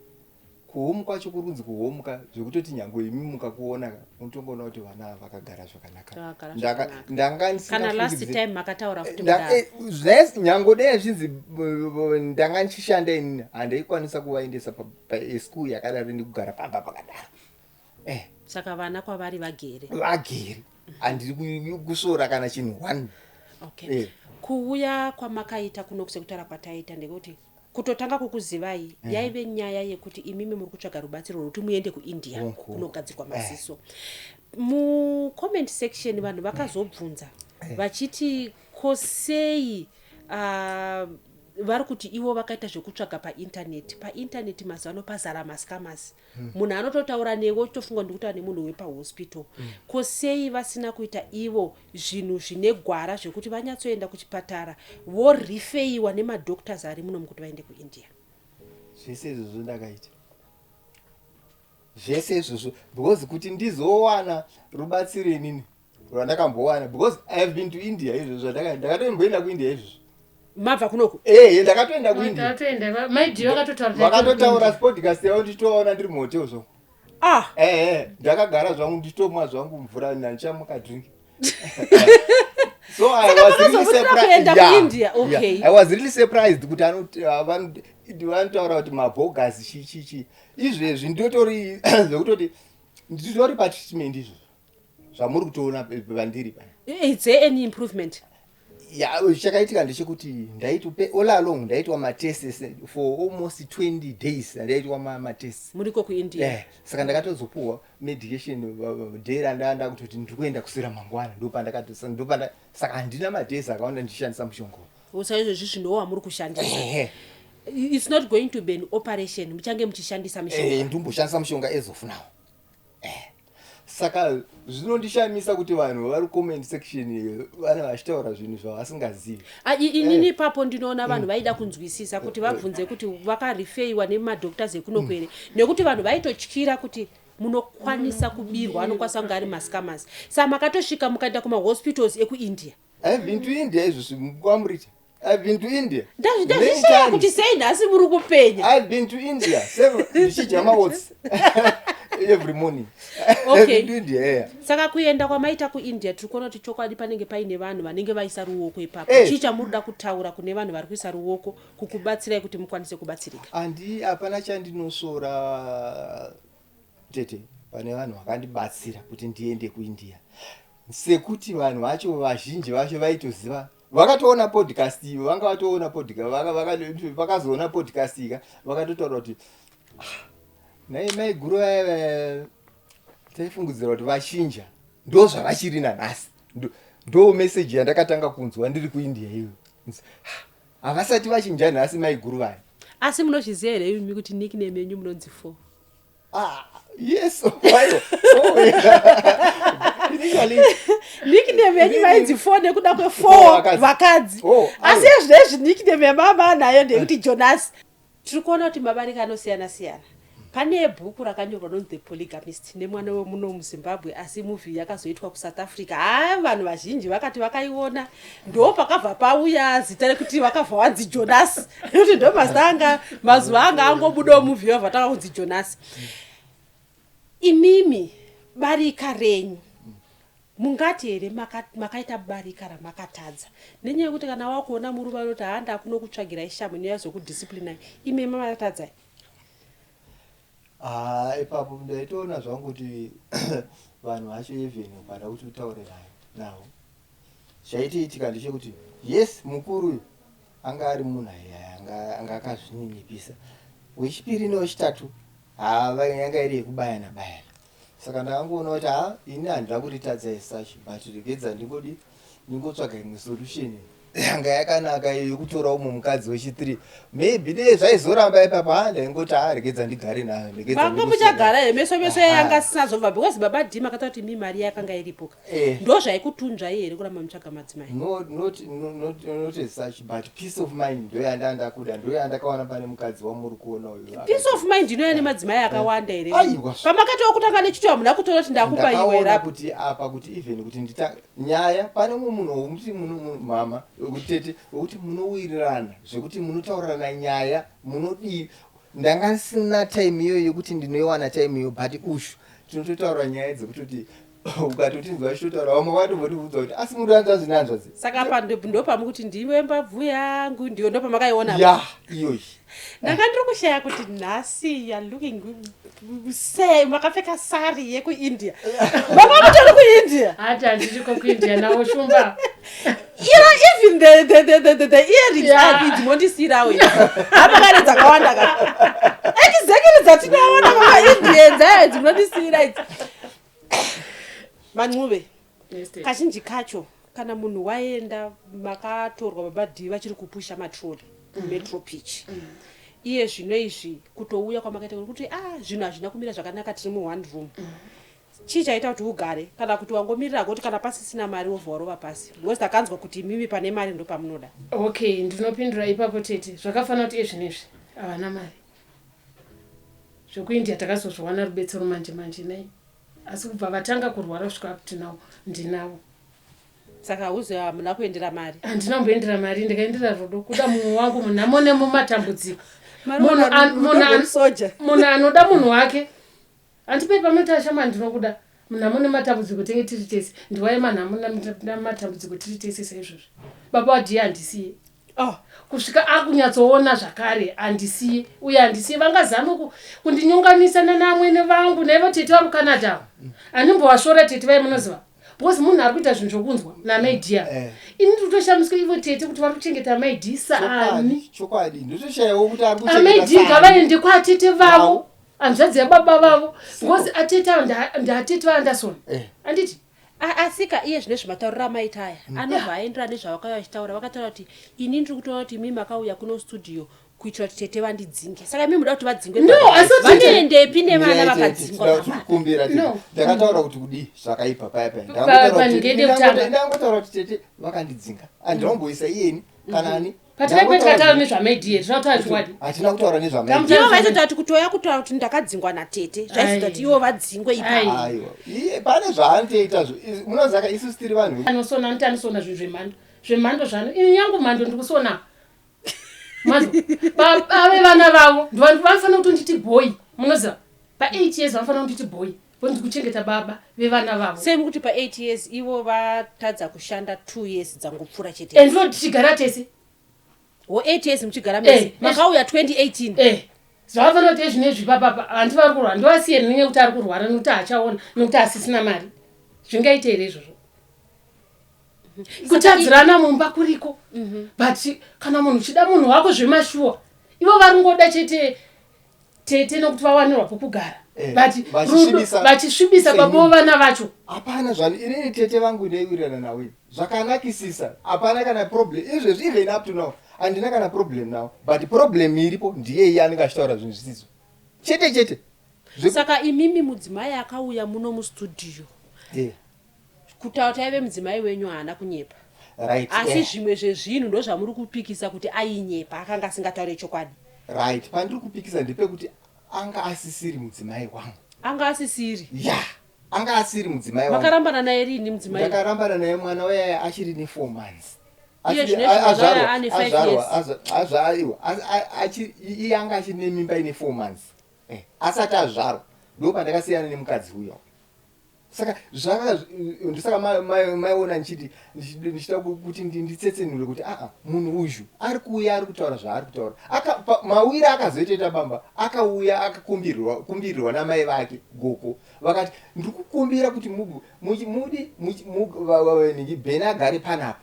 Kuhomu kwacho kurunzi kuhomuka zvekutoti nyange imi mukakuona unotongoona kuti vana ava vakagara zvakanaka. Kana last time makataura futi nyange dei zvinzi ndanga ndichishanda inini handaikwanisa kuvaendesa paschool yakadaro ndikugara pamba pakadaro. Saka vana kwavari vagere handiri kusora kana chinhu 1. Okay. Kuuya kwamakaita kuno kusekutara kwataita ndekuti kutotanga kukuzivai yaive nyaya yekuti imimi muri kutsvaga rubatsiro rwekuti muende kuIndia kunogadzirwa maziso. Comment section vanhu vakazobvunza vachiti kosei vari kuti ivo vakaita zvekutsvaga paintaneti mazano pazara mascammers. Munhu anototaura newe tofunga ndikuti ane munhu wepahospital. Kosei vasina kuita ivo zvinhu zvine gwara zvekuti vanyatsoenda kuchipatara vorifeiwa nemadoctors ari muno mukuti vaende kuIndia. Zvese izvozvo ndakaita, zvese izvozvo because kuti ndizowana rubatsiro inini rwandakambowana, because I have been to India. Izvozvo ndakatomboenda kuIndia izvozvo. Mabva kunoko? Ndakatoenda kuIndia. Vakatotaura podcast yavo ndichitoona ndiri muhotel zvo. Ndakagara zvangu ndichitomwa zvangu mvura nandichamuka drink. So I was really surprised. I was really surprised kuti vanotaura kuti mabogus chichichi. Izvezvi ndotori zvekutoti nditori patreatment izvo zvamuri kutoona pandiri pana. Is there any improvement? Chakaitika ndechekuti ndaitope all along ndaitwa matests for almost 20 days. Ndaitwa matests muriko kuIndia. Saka ndakatozopuwa medication day randanda kuti ndikuenda kusira mangwana ndopanda saka handina madays akaunda ndishandisa mushonga. Usaizvo zvinowa muri kushandisa. It's not going to be an operation muchange muchishandisa mushonga. Ndomboshandisa mushonga as of now. Saka zvinondishamisa kuti vanhu vari comment section vana vachitaura zvinhu zvavasingazivi. Inini papo ndinoona vanhu vaida kunzwisisa kuti vabvunze kuti vakarifeiwa nemadoctors ekunokwere nekuti vanhu vaitotyira kuti munokwanisa kubirwa anokwanisa kunge ari mascammers. Saka makatosvika mukaenda kumahospitals ekuIndia. I've been to India izvozvo mukwamurita. I've been to India. Ndazvishaya kuti sei nhasi muri kupenya. I've been to India ndichidya maoats every morning. Okay. Saka kuenda kwamaita kuIndia tikuona kuti chokwadi panenge paine vanhu vanenge vaisa ruoko ipapo. Chicha muruda kutaura kune vanhu vari kuisa ruoko kukubatsirai kuti mukwanise kubatsirika. Hapana chandinosora tete pane vanhu vakandibatsira kuti ndiende kuIndia. Sekuti vanhu vacho vazhinji vacho vaitoziva vakatoona podcast iyi, vanga vatoona podcast, vakazoona podcast iyi, vakatotaura kuti nai mai guru taifungidzira kuti vashinja ndo zvavachiri nanhasi. Ndo message yandakatanga kunzwa ndiri kuIndia iyo. Havasati vachinja nhasi mai guru vaya. Asi munozviziva here imi kuti nickname yenyu munonzi 4? Yes. Nickname yenyu vainzi 4 nekuda kwe4 vakadzi. Asi zvezvi nickname yamama anayo ndekuti Jonas. Tiri kuona kuti mabarika anosiyana siyana. Pane bhuku rakanyorwa nonzi The Polygamist nemwana wemuno muZimbabwe, asi movie yakazoitwa kuSouth Africa. Vanhu vazhinji vakati vakaiona ndo pakabva pauya zita rekuti vakabva vanzi Jonas. Kuti ndo mazanga mazuva anga angobuda movie yobva takunzi Jonas. Imimi barika renyu mungati here makaita barika ramakatadza nenyaya yekuti kana wakuona muruva unoti handa kuno kutsvagirai shamu nyaya dzokudisciplinai imi makatadza? Ipapo ndaitoona zvangu kuti vanhu vacho even ukada kuti utaure nawo chaitiitika ndechekuti yes mukuru uyu anga ari munhu anga akazvininipisa, wechipiri newechitatu yanga iri yekubayana bayana. Saka ndakangoona kuti ini handina kuritadza sachi but regedza ndingotsvaga imwe solution yanga yakanaka yekutora umwe mukadzi wechi3 maybe dei zvaizoramba ipapa ndaingoti regedza ndigare nayo vanga muchagara meso yanga sinazobva because baba Dima akataura kuti mari yakanga iripo ndo zvaikutunzva here kuramba mutsvaga madzimai. Not as such but peace of mind ndo yandakuda ndo yandakawana pane mukadzi wamuri kuona uyu. Peace of mind inoya nemadzimai akawanda here pamakatiwa kutanga nechiti hamuna kutora kuti ndakupa iwe rapo kuti apa kuti even kuti nyaya pane mumwe munhu womuti mama wekutete wekuti munowirirana zvekuti munotaurirana nyaya munodii. Ndanga sina time iyo yekuti ndinoiwana time iyo but ushu tinototaura nyaya dzekutoti ukatotinzwa achitotaura vamwe vatombotibvunza kuti asi muri anzwa zvinanzva zi. Saka apa ndo pamukuti ndiwe mbabvu yangu ndiyo ndo pamakaiona iyoyi. Ndanga ndiri kushaya kuti nhasi you're looking say makapfeka sari yekuindia makamutori kuindia hati handichiko kuindia nawo shumba even the earrings are dzimondisirawo apa kare dzakawanda ka exactly dzatinaona makaindians aya dzinondisira idzi Man'ube. Kazhinji kacho kana munhu waenda makatorwa baba D vachiri kupusha matroli metro pitch iye zvino izvi kutouya kwamakaita kuti zvinhu hazvina kumira zvakanaka tiri mu one room chichaita kuti ugare kana kuti wangomirira kuti kana pasisina mari wovharova pasi because takanzwa kuti mimi pane mari ndo pamunoda. Okay, ndinopindura ipapo tete zvakafanira kuti ezvinezvi havana mari zvekuindia takazozviwana rubetsero manje nai asi kubva vatanga kurwara kusvika kuti nawo ndinawo. Saka uzi hamuna kuendera mari. Handina kumboendera mari ndikaendera rudo kuda munhu wangu munhamone mumatambudziko. Munhu anoda munhu wake handipe pamota shama ndinokuda munhamone matambudziko tenge tiri tese ndiwaye manhamona matambudziko tiri tese saizvozvo baba wadiye handisiye kusvika akunyatsoona zvakare handisiye uye handisiye vangazama kundinyonganisa namwene vangu naivo tete vari kucanada handimbowashora tete vai munoziva because munhu ari kuita zvinhu zvokunzwa namaidia ini nditoshamiswa ivo tete kuti vari kuchengeta maidi saani chokwadi nditoshayawo kuti ari amaidi ngavaende kwaatete vavo hanzvadzi yababa vavo because atete avo ndaatete vaandasona handiti asika iye zvine zvimataurira maita aya anobva aendera nezvavakauya vachitaura vakataura kuti ini ndiri kutoona kuti mimi makauya kuno studio kuitira kuti tete vandidzinge saka mimi muda kuti vadzingwe vanoendepi nevana vakadzingwa ndakataura kuti kudii zvakaipa payapaya ndangotaura kuti tete vakandidzinga handinomboisa iyeni kanani patakapetataura nezvamaidhiye zvinotaura chikwadi hatina kutaura nezvamaidhiye ivo vaitota kuti kutoya kutaura kuti ndakadzingwa natete zvaizota kuti ivo vadzingwe aiwa pane zvaanotoita munozaka isusu tiri vanhu anosona anoti anosona zvinhu zvemhando zvano ini nyangu mhando ndiri kusona ave vana vavo ndivanhu vanofanira kuti nditi boy munoziva pa8 years vanofanira kuti nditi boy ndiri kuchengeta baba vevana vavo same kuti pa8 years ivo vatadza kushanda 2 years dzangopfuura chete ndinoti tichigara tese 8 years muchigara mese makauya 2018 zvavafanira kuti ezvinezvi papapa handi vari kurwara ndovasiyeni nenyaya kuti ari kurwara nekuti hachaona nekuti asisina mari zvingaite here izvozvo kutadzirana mumba kuriko but kana munhu uchida munhu wako zvemashuwa ivo vari ngoda chete tete nokuti vawanirwa pokugara vachisvibisa babo vana vacho hapana zvanhu inini tete vangu ndaiwirirana nawe zvakanakisisa hapana kana problem izvezvi even up to now handina kana problem nawo but problem iripo ndiye iye anenge achitaura zvinhu zvisizo chete saka imimi mudzimai akauya muno mustudio kutaura kuti aive mudzimai wenyu haana kunyepa asi zvimwe zvezvinhu ndo zvamuri kupikisa kuti ainyepa akanga asingataure chokwadi right pandiri kupikisa ndepekuti anga asisiri mudzimai wangu anga asisiri anga asiri mudzimai wangu makarambana naye rini mudzimai ndakarambana naye mwana waya achiri ne 4 months iye anga achiri nemimba ine 4 months asati azvarwa ndo pandakasiyana nemukadzi uyo saka ndisaka maiona ndichida kuti nditsetsenure kuti munhu uyu ari kuuya ari kutaura zvaari kutaura mawiri akazoitoita bamba akauya akakumbirirwa namai vake goko vakati ndiri kukumbira kuti bheni agare panapa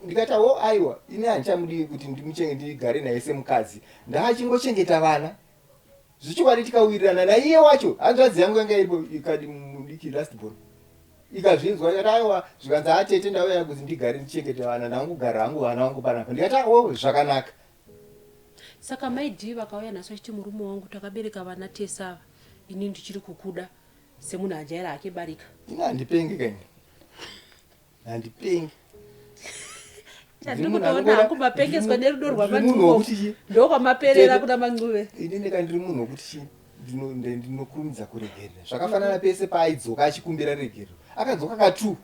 ndikati aiwa ine hanchamudi kuti ndigare naye semukadzi ndaachingochengeta vana zvichikwadi tikawirirana naiye wacho hanzvadzi yangu yanga iripo ikati mudiki lastborn ikazvinzwa ikati aiwa zvikanzi atete ndauya kuti ndigare ndichengete vana ndangogara hangu vana vangu panapa ndikati zvakanaka. Saka maidhi vakauya naso chiti murume wangu takabereka vana tesava ini ndichiri kukuda semunhu ajaira akibarika. Ina handipenge kaini handipenge ndikutoona hangu mapengeswa nerudo rwamanduko ndokwamaperera kuna manguve. Inini kandiri munhu wekuti chii ndinokurumidza kuregerera zvakafanana pese paaidzoka achikumbira regerero akadzoka ka2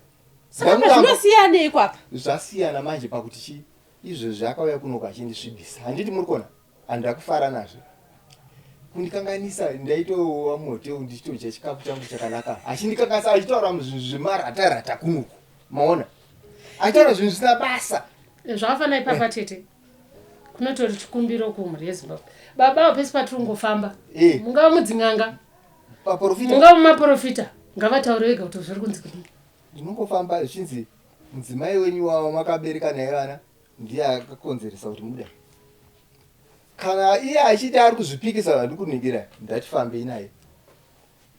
saka zvinosiyanei ikwapa zvasiyana manje pakuti chii izvezvi akauya kunoku achindisvibisa handiti muri kuona handida kufara nazvo kundikanganisa ndaitowa muhoteu ndichitodya chikafu changu chakanaka achindikanganisa achitaura zvinhu zvemaratarata kunoku maona achitaura zvinhu zvisina basa zvakafana ipapa tete kunotori chikumbiro kumhuri yezimbabwe baba pesi patiri kungofamba mungava mudzin'anga mungava mumaprofita ngavataure vega kuti zviri kunzi kudii ndinongofamba zvichinzi mudzimai wenyu wavo makabereka naye vana ndiye akakonzeresa kuti muda kana iye achiti ari kuzvipikisa vandi kuningira ndatifambei naye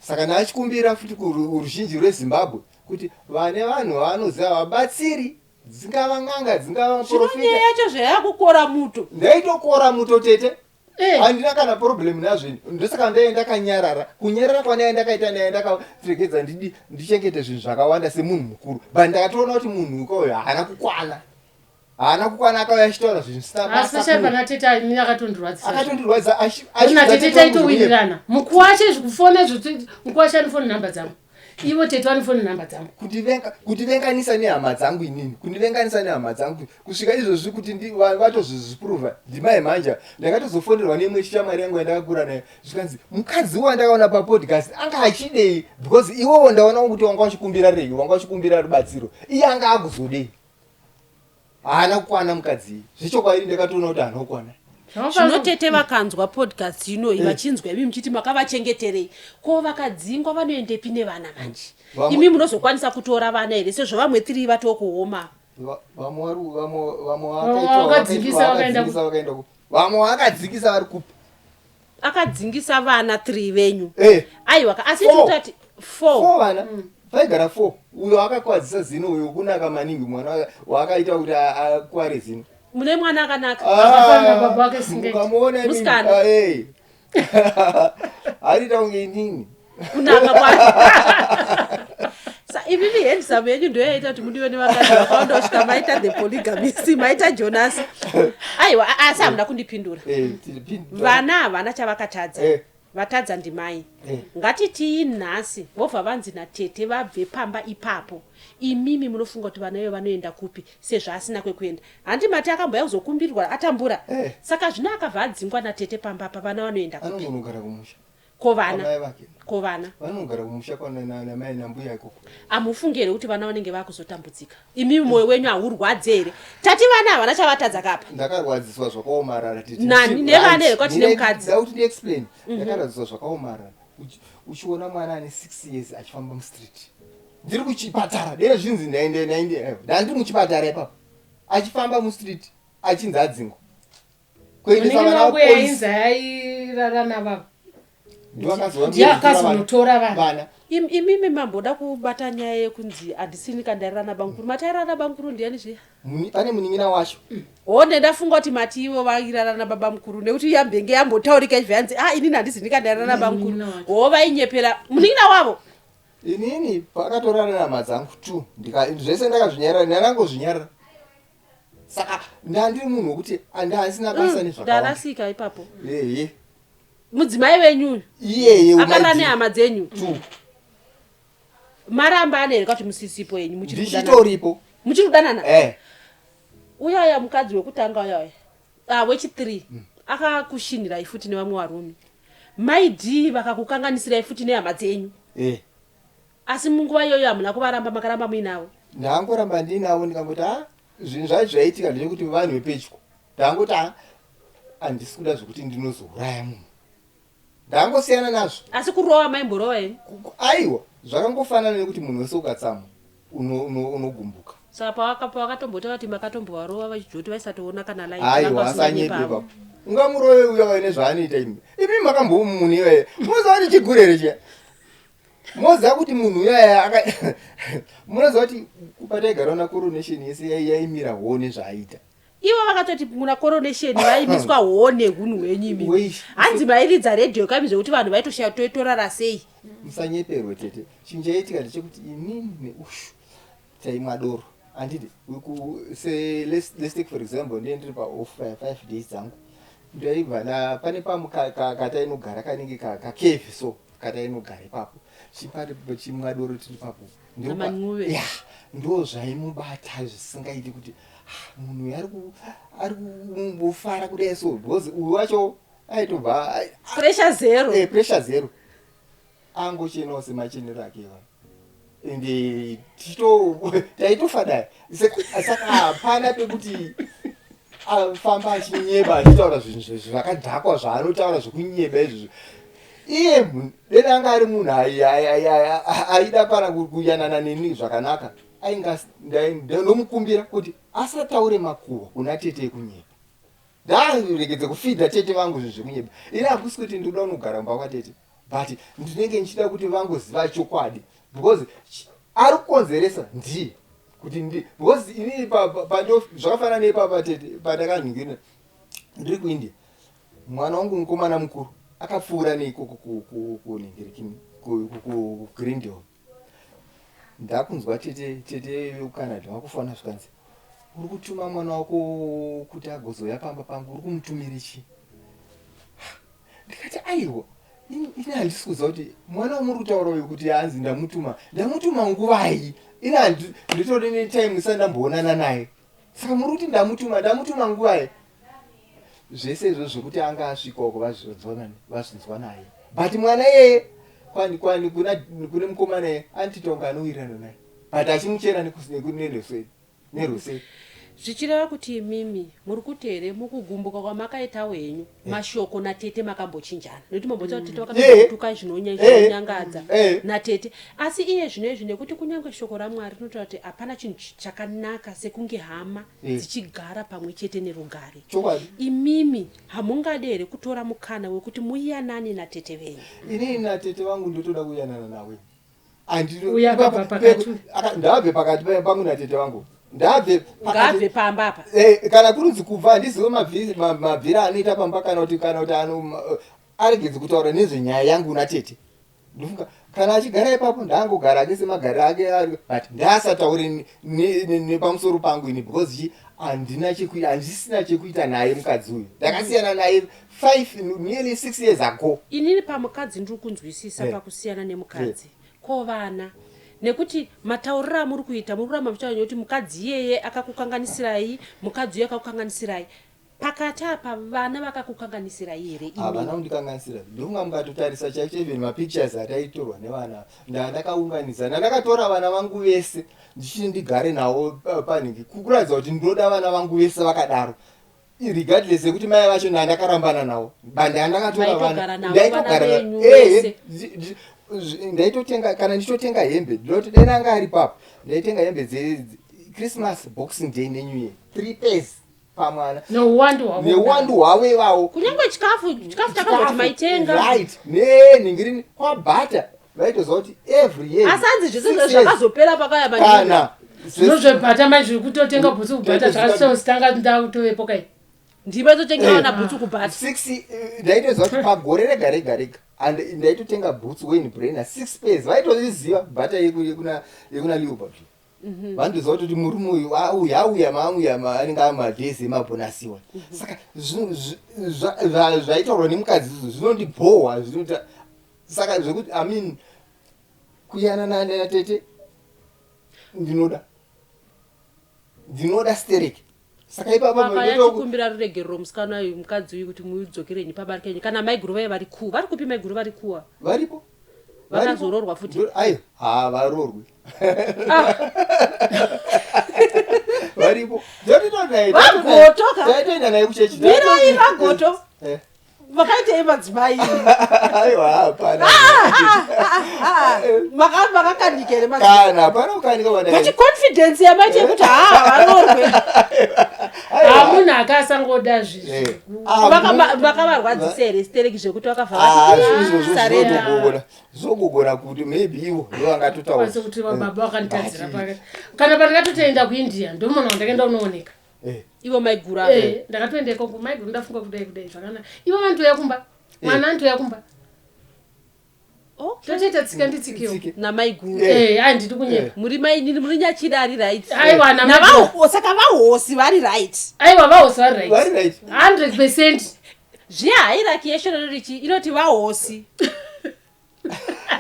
saka naachikumbira futi kuruzhinji rwezimbabwe kuti vane vanhu vanoziva vabatsiri dzingava n'anga dzingava maprofita zvinonyaya yacho zvayakukora muto ndaitokora muto tete handina kana problem nazvo ndosaka ndaenda kanyarara kunyarara kwandaya ndakaita naye ndakapfekedza ndichengete zvinhu zvakawanda semunhu mukuru but ndakatoona kuti munhu ukoyo haana kukwana akauya achitaura zvinhu zvisina akatondirwadzisa tete taitowirirana mukuwache zvekufona mukuwache anofona nhamba dzangu ivo tete vanofona nhamba dzangu kutivenganisa nehama dzangu inini kundivenganisa nehama dzangu kusvika izvozvi kuti vatozvizvipuruva ndimai manja ndakatozofonerwa nemwe chichamari yangu yandakakura nayo zvikanzi mukadzi wandakaona papodcast anga achidei because iwowo ndaona kuti wanga wachikumbira rei wanga wachikumbira rubatsiro iye anga akuzodei haana kukwana mukadzi zvichokwairi ndakatoona kuti haana kukwana zvinotete vakanzwa podcast inoi vachinzwa imi muchiti makavachengeterei ko vakadzingwa vanoendepi nevana manje imi munozokwanisa kutora vana here sezvo vamwe 3 vatokuoma vamwe vakadzingisa vari kupi akadzingisa vana 3 venyu aiwa asi tutati 4 vana vaigara 4 uyo akakwadzisa zino uyo kunaka maningi mwana wakaita kuti akware zino mune mwana akanaka baba wake mukamuona musikana arita unge inini kunaka kwake sa ivivi handsome yenyu ndio yaita kuti mundiwe nevakadzi vakaondosvika maita the polygamist maita Jonas aiwa asi hamuna kundipindura vana havana chavakatadza vatadza ndimai ngatiti nhasi vobva vanzi natete vabve pamba ipapo imimi munofunga kuti vana ivo vanoenda kupi sezvo asina kwekuenda handi mati akamboya kuzokumbirwa atambura saka zvino akabva adzingwa natete pamba apa vana vanoenda kupi anogara kumusha kovana vanogara kumusha namai nambuya ikoko amufungi here kuti vana vanenge vakuzotambudzika imimi mwoyo wenyu haurwadze here tati vana havana chavatadza kapa ndakarwadziswa zvakaomarara nani nevana here kwati nemukadzi dauti ndiexplain ndakarwadziswa zvakaomarara uchiona mwana ane 6 years achifamba mustreet ndiri kuchipatara dera zvinzi ndandiri muchipatara ipapo achifamba mustreet achinzi adzingwa kuendesa vana kuinzi airarana vavo ndiakazonotora vana imimi mamboda kubata nyaya yekunzi handisini kandairana bankuru matairana bankuru ndiani zviya pane munin'ina wacho honde ndafunga kuti mati ivo vairarana baba mukuru nekuti yambenge yambotaurika izvanzi inini handisini kandairana bankuru ho vainyepera munin'ina wavo inini pakatorana nhama dzangu 2 zvese ndakazvinyarara ndanangozvinyarara saka ndandiri munhu wekuti handisina basa nezvakandarasika ipapo ehe mudzimai wenyu iyeye akanda nehama dzenyu maramba ane here kuti musisipo yenyu ndichitoripo muchiri kudanana uyaya mukadzi wekutanga uyaya wechi3 akakushinirai futi nevamwe varume maidhi vakakukanganisirai futi nehama dzenyu asi munguva iyoyo hamuna kuvaramba makaramba muinawo? Ndangoramba ndinawo ndikangoti zvinhu zvaitika ndechekuti vanhu vepedyo ndangoti handisi kuda zvokuti ndinozouraya munhu, ndangosiyana nazvo. Asi kurova maimborova eni? Aiwa, zvakangofanana nekuti munhu wese ukatsamwa unogumbuka. Saka pawakatomboti kuti makatombovarova vachijoti vaisatoona kana aiwa asanyepe papo. Ungamurove uya waine zvaanoita imi makambomumunhu iwaye munoziva kuti chigurere chiya, munoziva kuti munhu uyaya munoziva kuti pataigara na coronation yese yaimira hone zvaaita. Ivo vakatoti muna coronation vaimiswa hone hunhu hwenyu imi hanzi mairidza redhiyo kami zvekuti vanhu vaitotorara sei? Musanyeperwe tete. Chinhu chaitika ndechekuti inini neushu taimwa doro handidi let's take for example ndiri paoff 5 days dzangu ndaibva pane katainogara kanenge kakevi so katainogara ipapo chimwa doro tiri papo ndo zvaimubata zvisingaiti kuti munhu ari kufara kudai so because uyu wacho aitobva pressure zero angochenawo semachenero ake iwayo ende taitofa dai. Saka hapana pekuti afamba achinyeba achitaura zvinhu zvakadhakwa zvaanotaura zvekunyeba izvozvo. Iye dena anga ari munhu aida pana kuyanana neni zvakanaka, ndomukumbira kuti asataure makuhwa kuna tete ekunyeba, ndarekedze kufidha tete vangu zvinhu zvekunyeba. Ini hakusi kuti ndinoda kunogara mumba kwatete, but ndinenge ndichida kuti vangoziva chokwadi because ari kukonzeresa ndiye kuti because inini zvakafanana neipapa tete pandakanhingirira ndiri kuindia, mwana wangu mukomana mukuru akapfuura neikoko kugrindel. Ndakunzwa tete uCanada wakufana zvikanzi uri kutuma mwana wako kuti agozoya pamba pangu, uri kumutumira chii? Ndikati aiwa, ini handisi kuziva kuti mwana wamuri kutaura uyu kuti hanzi ndamutuma nguvai, ini nditori netime isati ndamboonana naye, saka muri kuti ndamutuma nguvai. Zvese izvo zvokuti anga asvikawo vazvinzwa naye, but mwana iyeye kwani kune mukomana ye antitonga anowirirana naye, but achimuchera nerusei. Zvichireva kuti imimi muri kuti here mukugumbuka kwamakaita wenyu mashoko natete makambochinjana, nokuti mamboti tete vakambotuka zvinonyangadza natete, asi iye zvinoizvi nekuti kunyange shoko raMwari rinotaura kuti hapana chinhu chakanaka sekunge hama dzichigara pamwe chete nerugare. Imimi hamungade here kutora mukana wekuti muyanane natete venyu? Inini natete vangu ndotoda kuyanana nawe. Ndabve pakati pangu natete vangu, ndabve pamba apa kana kurunzi kubva handizive mabviri anoita pamba kana kuti aregedze kutaura nezvenyaya yangu natete. Ndofunga kana achigara ipapo ndaangogara ake semagara ake, but ndaasataure nepamusoro pangu ini because handisina chekuita naye mukadzi uyu, ndakasiyana naye nearly 6 years ago. Inini pamukadzi ndiri kunzwisisa pakusiyana nemukadzi kovana, nekuti matauriro amuri kuita muri kuramba muchitaura kuti mukadzi iyeye akakukanganisirai, mukadzi uye akakukanganisirai. Pakati apa vana vakakukanganisirai here? Havana kundikanganisira, ndofunga mukatotarisa chaicho even mapictures ataitorwa nevana ndakaunganisa, ndakatora vana vangu vese ndichiti ndigare navo panhingi kukuradza kuti ndinoda vana vangu vese vakadaro, regardless yekuti mai vacho ndandakarambana navo, bande andakatora vana ndaitogara ndaitotenga kana ndichitotenga hembe ndinotodena anga ari papo, ndaitenga hembe Christmas, Boxing Day neNew Year 3 pairs pamwana neuwandu hwavo ivavo, kunyange chikafu takazoti maitenga right nenhingirini kwabhata vaitoziva kuti every year. Asi hanzi zvese zvakazopera pakayamba zvinozvebhata mai zviri kutotenga bhutsu kubhata zvakatotanga ndautovepo kai ndima itotengewa nabhutsu kubhata 6 ndaitoziva kuti pagore rega rega rega ndaitotenga bhutsu Wayne Brenner 6 pairs, vaitoziva bhata yekuna Leopard. Vandoziva kuti murume uyu auya anenge amadhezi emabhonasiwa. Saka zvaitaurwa nemukadzi zvinondibhohwa, saka zvekuti kuyanana natete ndinoda stereki. Saka ipapayachikumbira ruregerero musikana uyu mukadzi uyu kuti mudzokerenyi pabari kenyu, kana maiguru vaye vari kupi maiguru vari kuwa varipo vakazororwa futi ai varorwe varipo vagotoka taitoenda naye kuchechi mirai vagoto vakaitei madzimai aiwa hapana makakanika here kana hapana kukanika kuti confidence yamaite kuti varorwe munhu akasangoda zvezvi vakavarwadzisa here stereki zvekuti vakavhazvizvozvozogogona zogogona kuti maybe ivo ndovangatotaura kuti vababa vakanditadzira pakati kana pandakatotoenda kuindia ndo munhu wandakaenda unooneka ivo maigura ndakatoenda ikoko maiguru ndafunga kudai zvakanaka ivo vantoya kumba mwana antoya kumba totoita tsika nditsikiwo namaiguru handidi kunyeka muri nyachida ari right aiwa saka vahosi vari right aiwa vahosi vari vari right right 100% zviya hairaki yeshonorichi inoti vahosi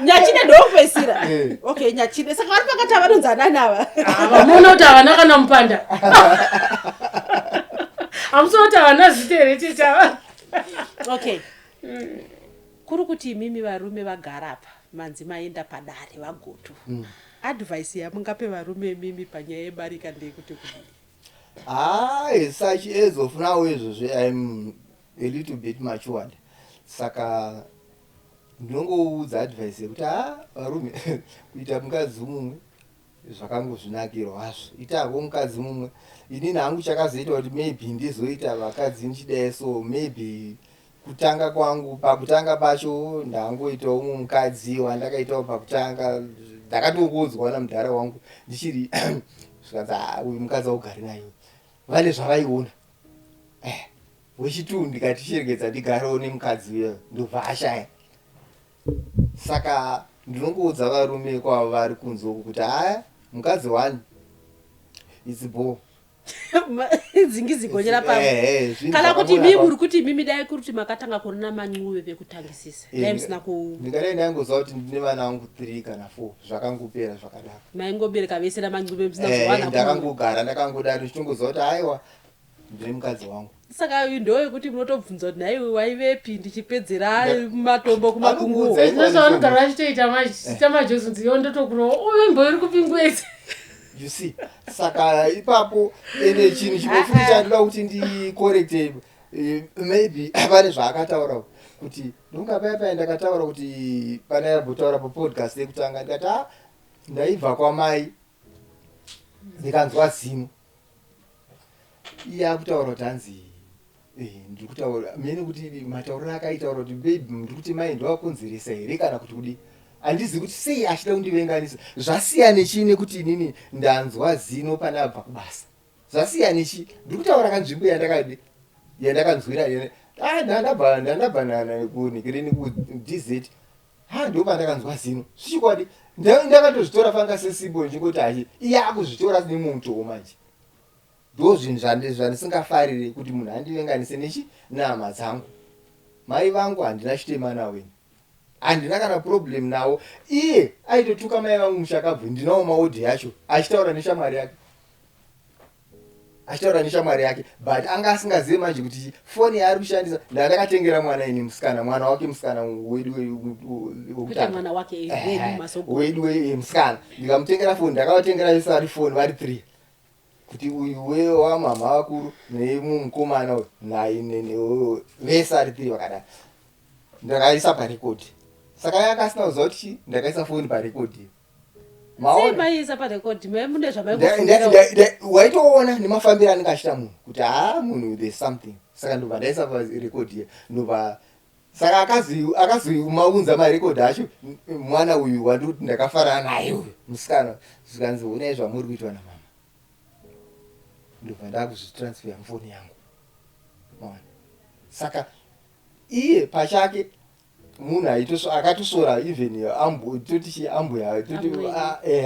nyachide ndokupesira okay nyachide saka vari pakati avanonzananava vamuna kuti havana kana mupanda hamusona kuti havana zvitere chichava okay kuri kuti imimi varume vagara apa manzi maenda padare vagoto advice yamungape varume imimi panyaya yebarika ndeyekuti kudii such as of now izvozvo I'm a little bit matured saka ndinongoudza advice yekuti varume kuita mukadzi mumwe zvakangozvinakirwa hazvo itako mukadzi mumwe inini hangu chakazoita kuti maybe ndizoita vakadzi nichidai so maybe kutanga kwangu pakutanga pacho ndangoitawo umwe mukadzi wandakaitawo pakutanga ndakatongodzwa namudhara wangu ndichiri zvikanzi uyu mukadzi augari nayo vane zvavaiona wechitu ndikati chiregedza ndigarewo nemukadzi uyo ndobva ashaya saka ndinongoudza varume kwavo vari kunzoku kuti mukadzi wani izibo dzingizigonyera pavo kana kuti mimi uri kuti mimi dai kuri kuti makatanga kurina mancuve vekutangisisa dai musina ndingadai ndaingoziva kuti ndine vana vangu 3 kana 4 zvakangopera zvakadaro maingobereka vese namancuve musina kuwana ndakangogara ndakangodaro chitongoziva kuti aiwa ndine mukadzi wangu saka ndoyekuti munotobvunza kuti nhai waivepi ndichipedzera matombo kumakunguo zvinozvavanogara vachitoita majozunzi yo ndotokurowa uvembo iri kupingwedza you see saka ipapo ende chinhu chinofuti chandoda kuti ndikorekte maybe pane zvaakataura kuti ndongapaya ndakataura kuti pane yabhotaura papodcast yekutanga ndikati ndaibva kwamai ndikanzwa zino iye akutaura kuti hanzi ndiri kutaura mene kuti matauriro akaitaura kuti baby ndiri kuti mai ndovakonzeresa here kana kuti kudi handizi kuti sei achida kundivenganisa zvasiya nechii nekuti inini ndanzwa zino pane abva kubasa zvasiya nechii ndiri kutaura kanzvimbo yandakanzwira ndandabva kunhikireni kudz ndo pandakanzwa zino zvichikwadi ndakatozvitora fanga sesimbo ndichingoti hachi iye akuzvitora nemutowo manje ndo zvinhu zvandisingafariri kuti munhu andivenganise nechi nehama dzangu mai vangu handina chitema naweni handina kana problem nawo iye aitotuka mai vangu mushakabvu ndinawo maodhi yacho achitaura neshamwari yake but anga asingazive manje kuti foni yaari kushandisa ndandakatengera mwana ini musikana mwana wake musikana wedu musikana ndikamutengera foni ndakavatengera vese vari foni vari 3 kuti uyu wamama vakuru nemukomana uyu nainene vese ari 3 vakadaro ndakaisa parekodi saka yakasina kuziva kuti ndakaisa foni parekodi waitoona nemafambiro anenge achita munhu kuti munhu there's something saka ndobva ndaisa parekodi ndobva saka akazomaunza marekodi acho mwana uyu wandiri kuti ndakafarana naye uyu musikana zvikanzi onai zvamuri kuitwa namama ndobva ndakuzvitransfer mufoni yangu saka iye pachake munhu akatosora even totichi ambuya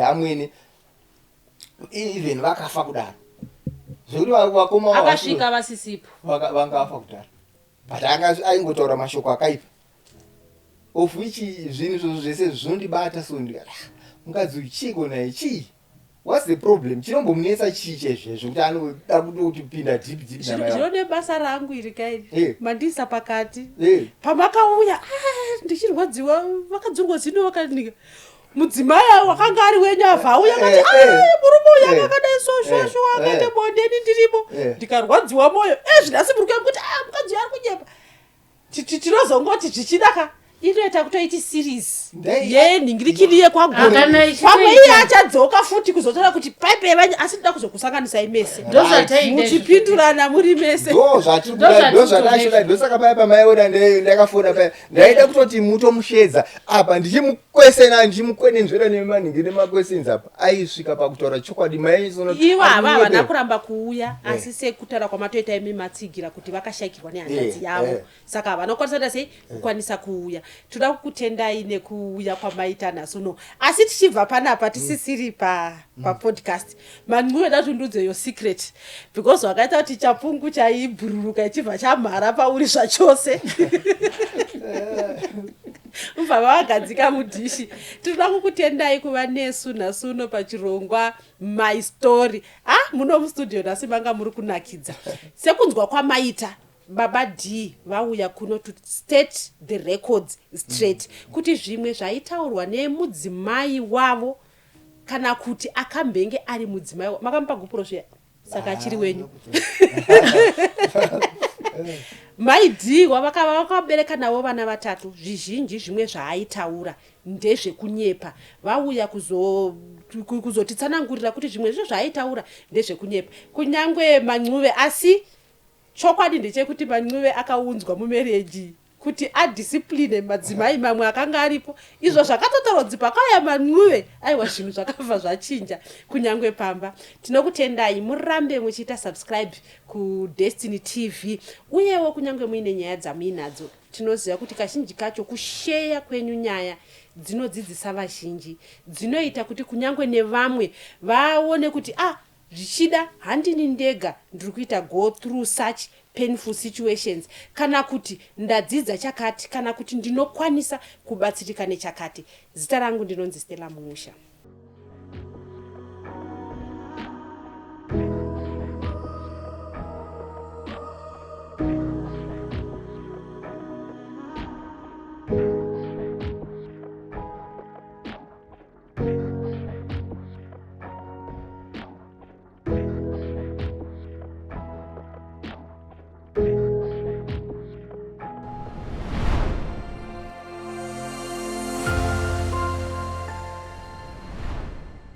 amwene even vakafa kudaro zvekuti vakoma akasvika vasisipo vanga vafa kudaro but aingotaura mashoko akaipa of which zvinhu zvose zvese zvinondibata so ndikati mukadzi uyu chii kona chii what's the problem chinombomunetsa chichezvezvo kuti anoda kuti pinda deep zvinone basa rangu iri kaini mandisa pakati pamakauya ndichirwadziwa vakadzurwa zino vakanika mudzimai wakanga ari wenyavha auya kati murume uya vakadai soshosho akaite bondeni ndirimo ndikarwadziwa moyo zvinasi muri kuya kuti mukadzi ari kunyepa tinozongoti zvichidaka inoita kutoiti series yenhingirikiri yekwagore pamwe iye achadzoka futi kuzotora kuti paipe vanye asi tida kuzokusanganisai mese muchipindurana muri mese ndosaka paya pamaiona ndakafona paya ndaida kutoti mutomushedza apa ndichimukwesena ndichimukwenenzvera nemanhingiri nemakwesens apa aisvika pakutaura chokwadi ivo hava havana kuramba kuuya asi sekutaura kwamatoita imi matsigira kuti vakashakirwa nehanzvadzi yavo saka havana kukwanisa sei kukwanisa kuuya toda kukutendai nekuuya kwamaita nhasi asi tichibva panapa tisisiri papodcast manguve datundudze yo secret because wakaita kuti chapungu chaibhururuka ichibva chamhara pauri zvachose ubva vavagadzika mudhishi tinoda kukutendai kuva nesu nhasi uno pachirongwa my story muno mustudio nhasi manga muri kunakidza sekunzwa kwamaita baba D vauya kuno to state the records straight kuti zvimwe zvaitaurwa nemudzimai wavo kana kuti akambenge ari mudzimai wavo makamupa gupuro zviya saka achiri wenyu mai D vakabereka navo vana vatatu zvizhinji zvimwe zvaaitaura ndezvekunyepa vauya kuzotitsanangurira kuti zvimwe zvezvo zvaaitaura ndezvekunyepa kunyangwe Mancuve asi chokwadi ndechekuti Mancuve akaunzwa mumereji kuti adiscipline madzimai mamwe akanga aripo izvo zvakatotorodzi pakauya Mancuve aiwa zvinhu zvakabva zvachinja kunyangwe pamba tinokutendai murambe muchiita subscribe kuDestiny TV uyewo kunyangwe muine nyaya dzamuinadzo tinoziva kuti kazhinji kacho kusheya kwenyu nyaya dzinodzidzisa vazhinji dzinoita kuti kunyangwe nevamwe vaone kuti zvichida handini ndega ndiri kuita go through such painful situations kana kuti ndadzidza chakati kana kuti ndinokwanisa kubatsirika nechakati zita rangu ndinonzi Stella Mumusha.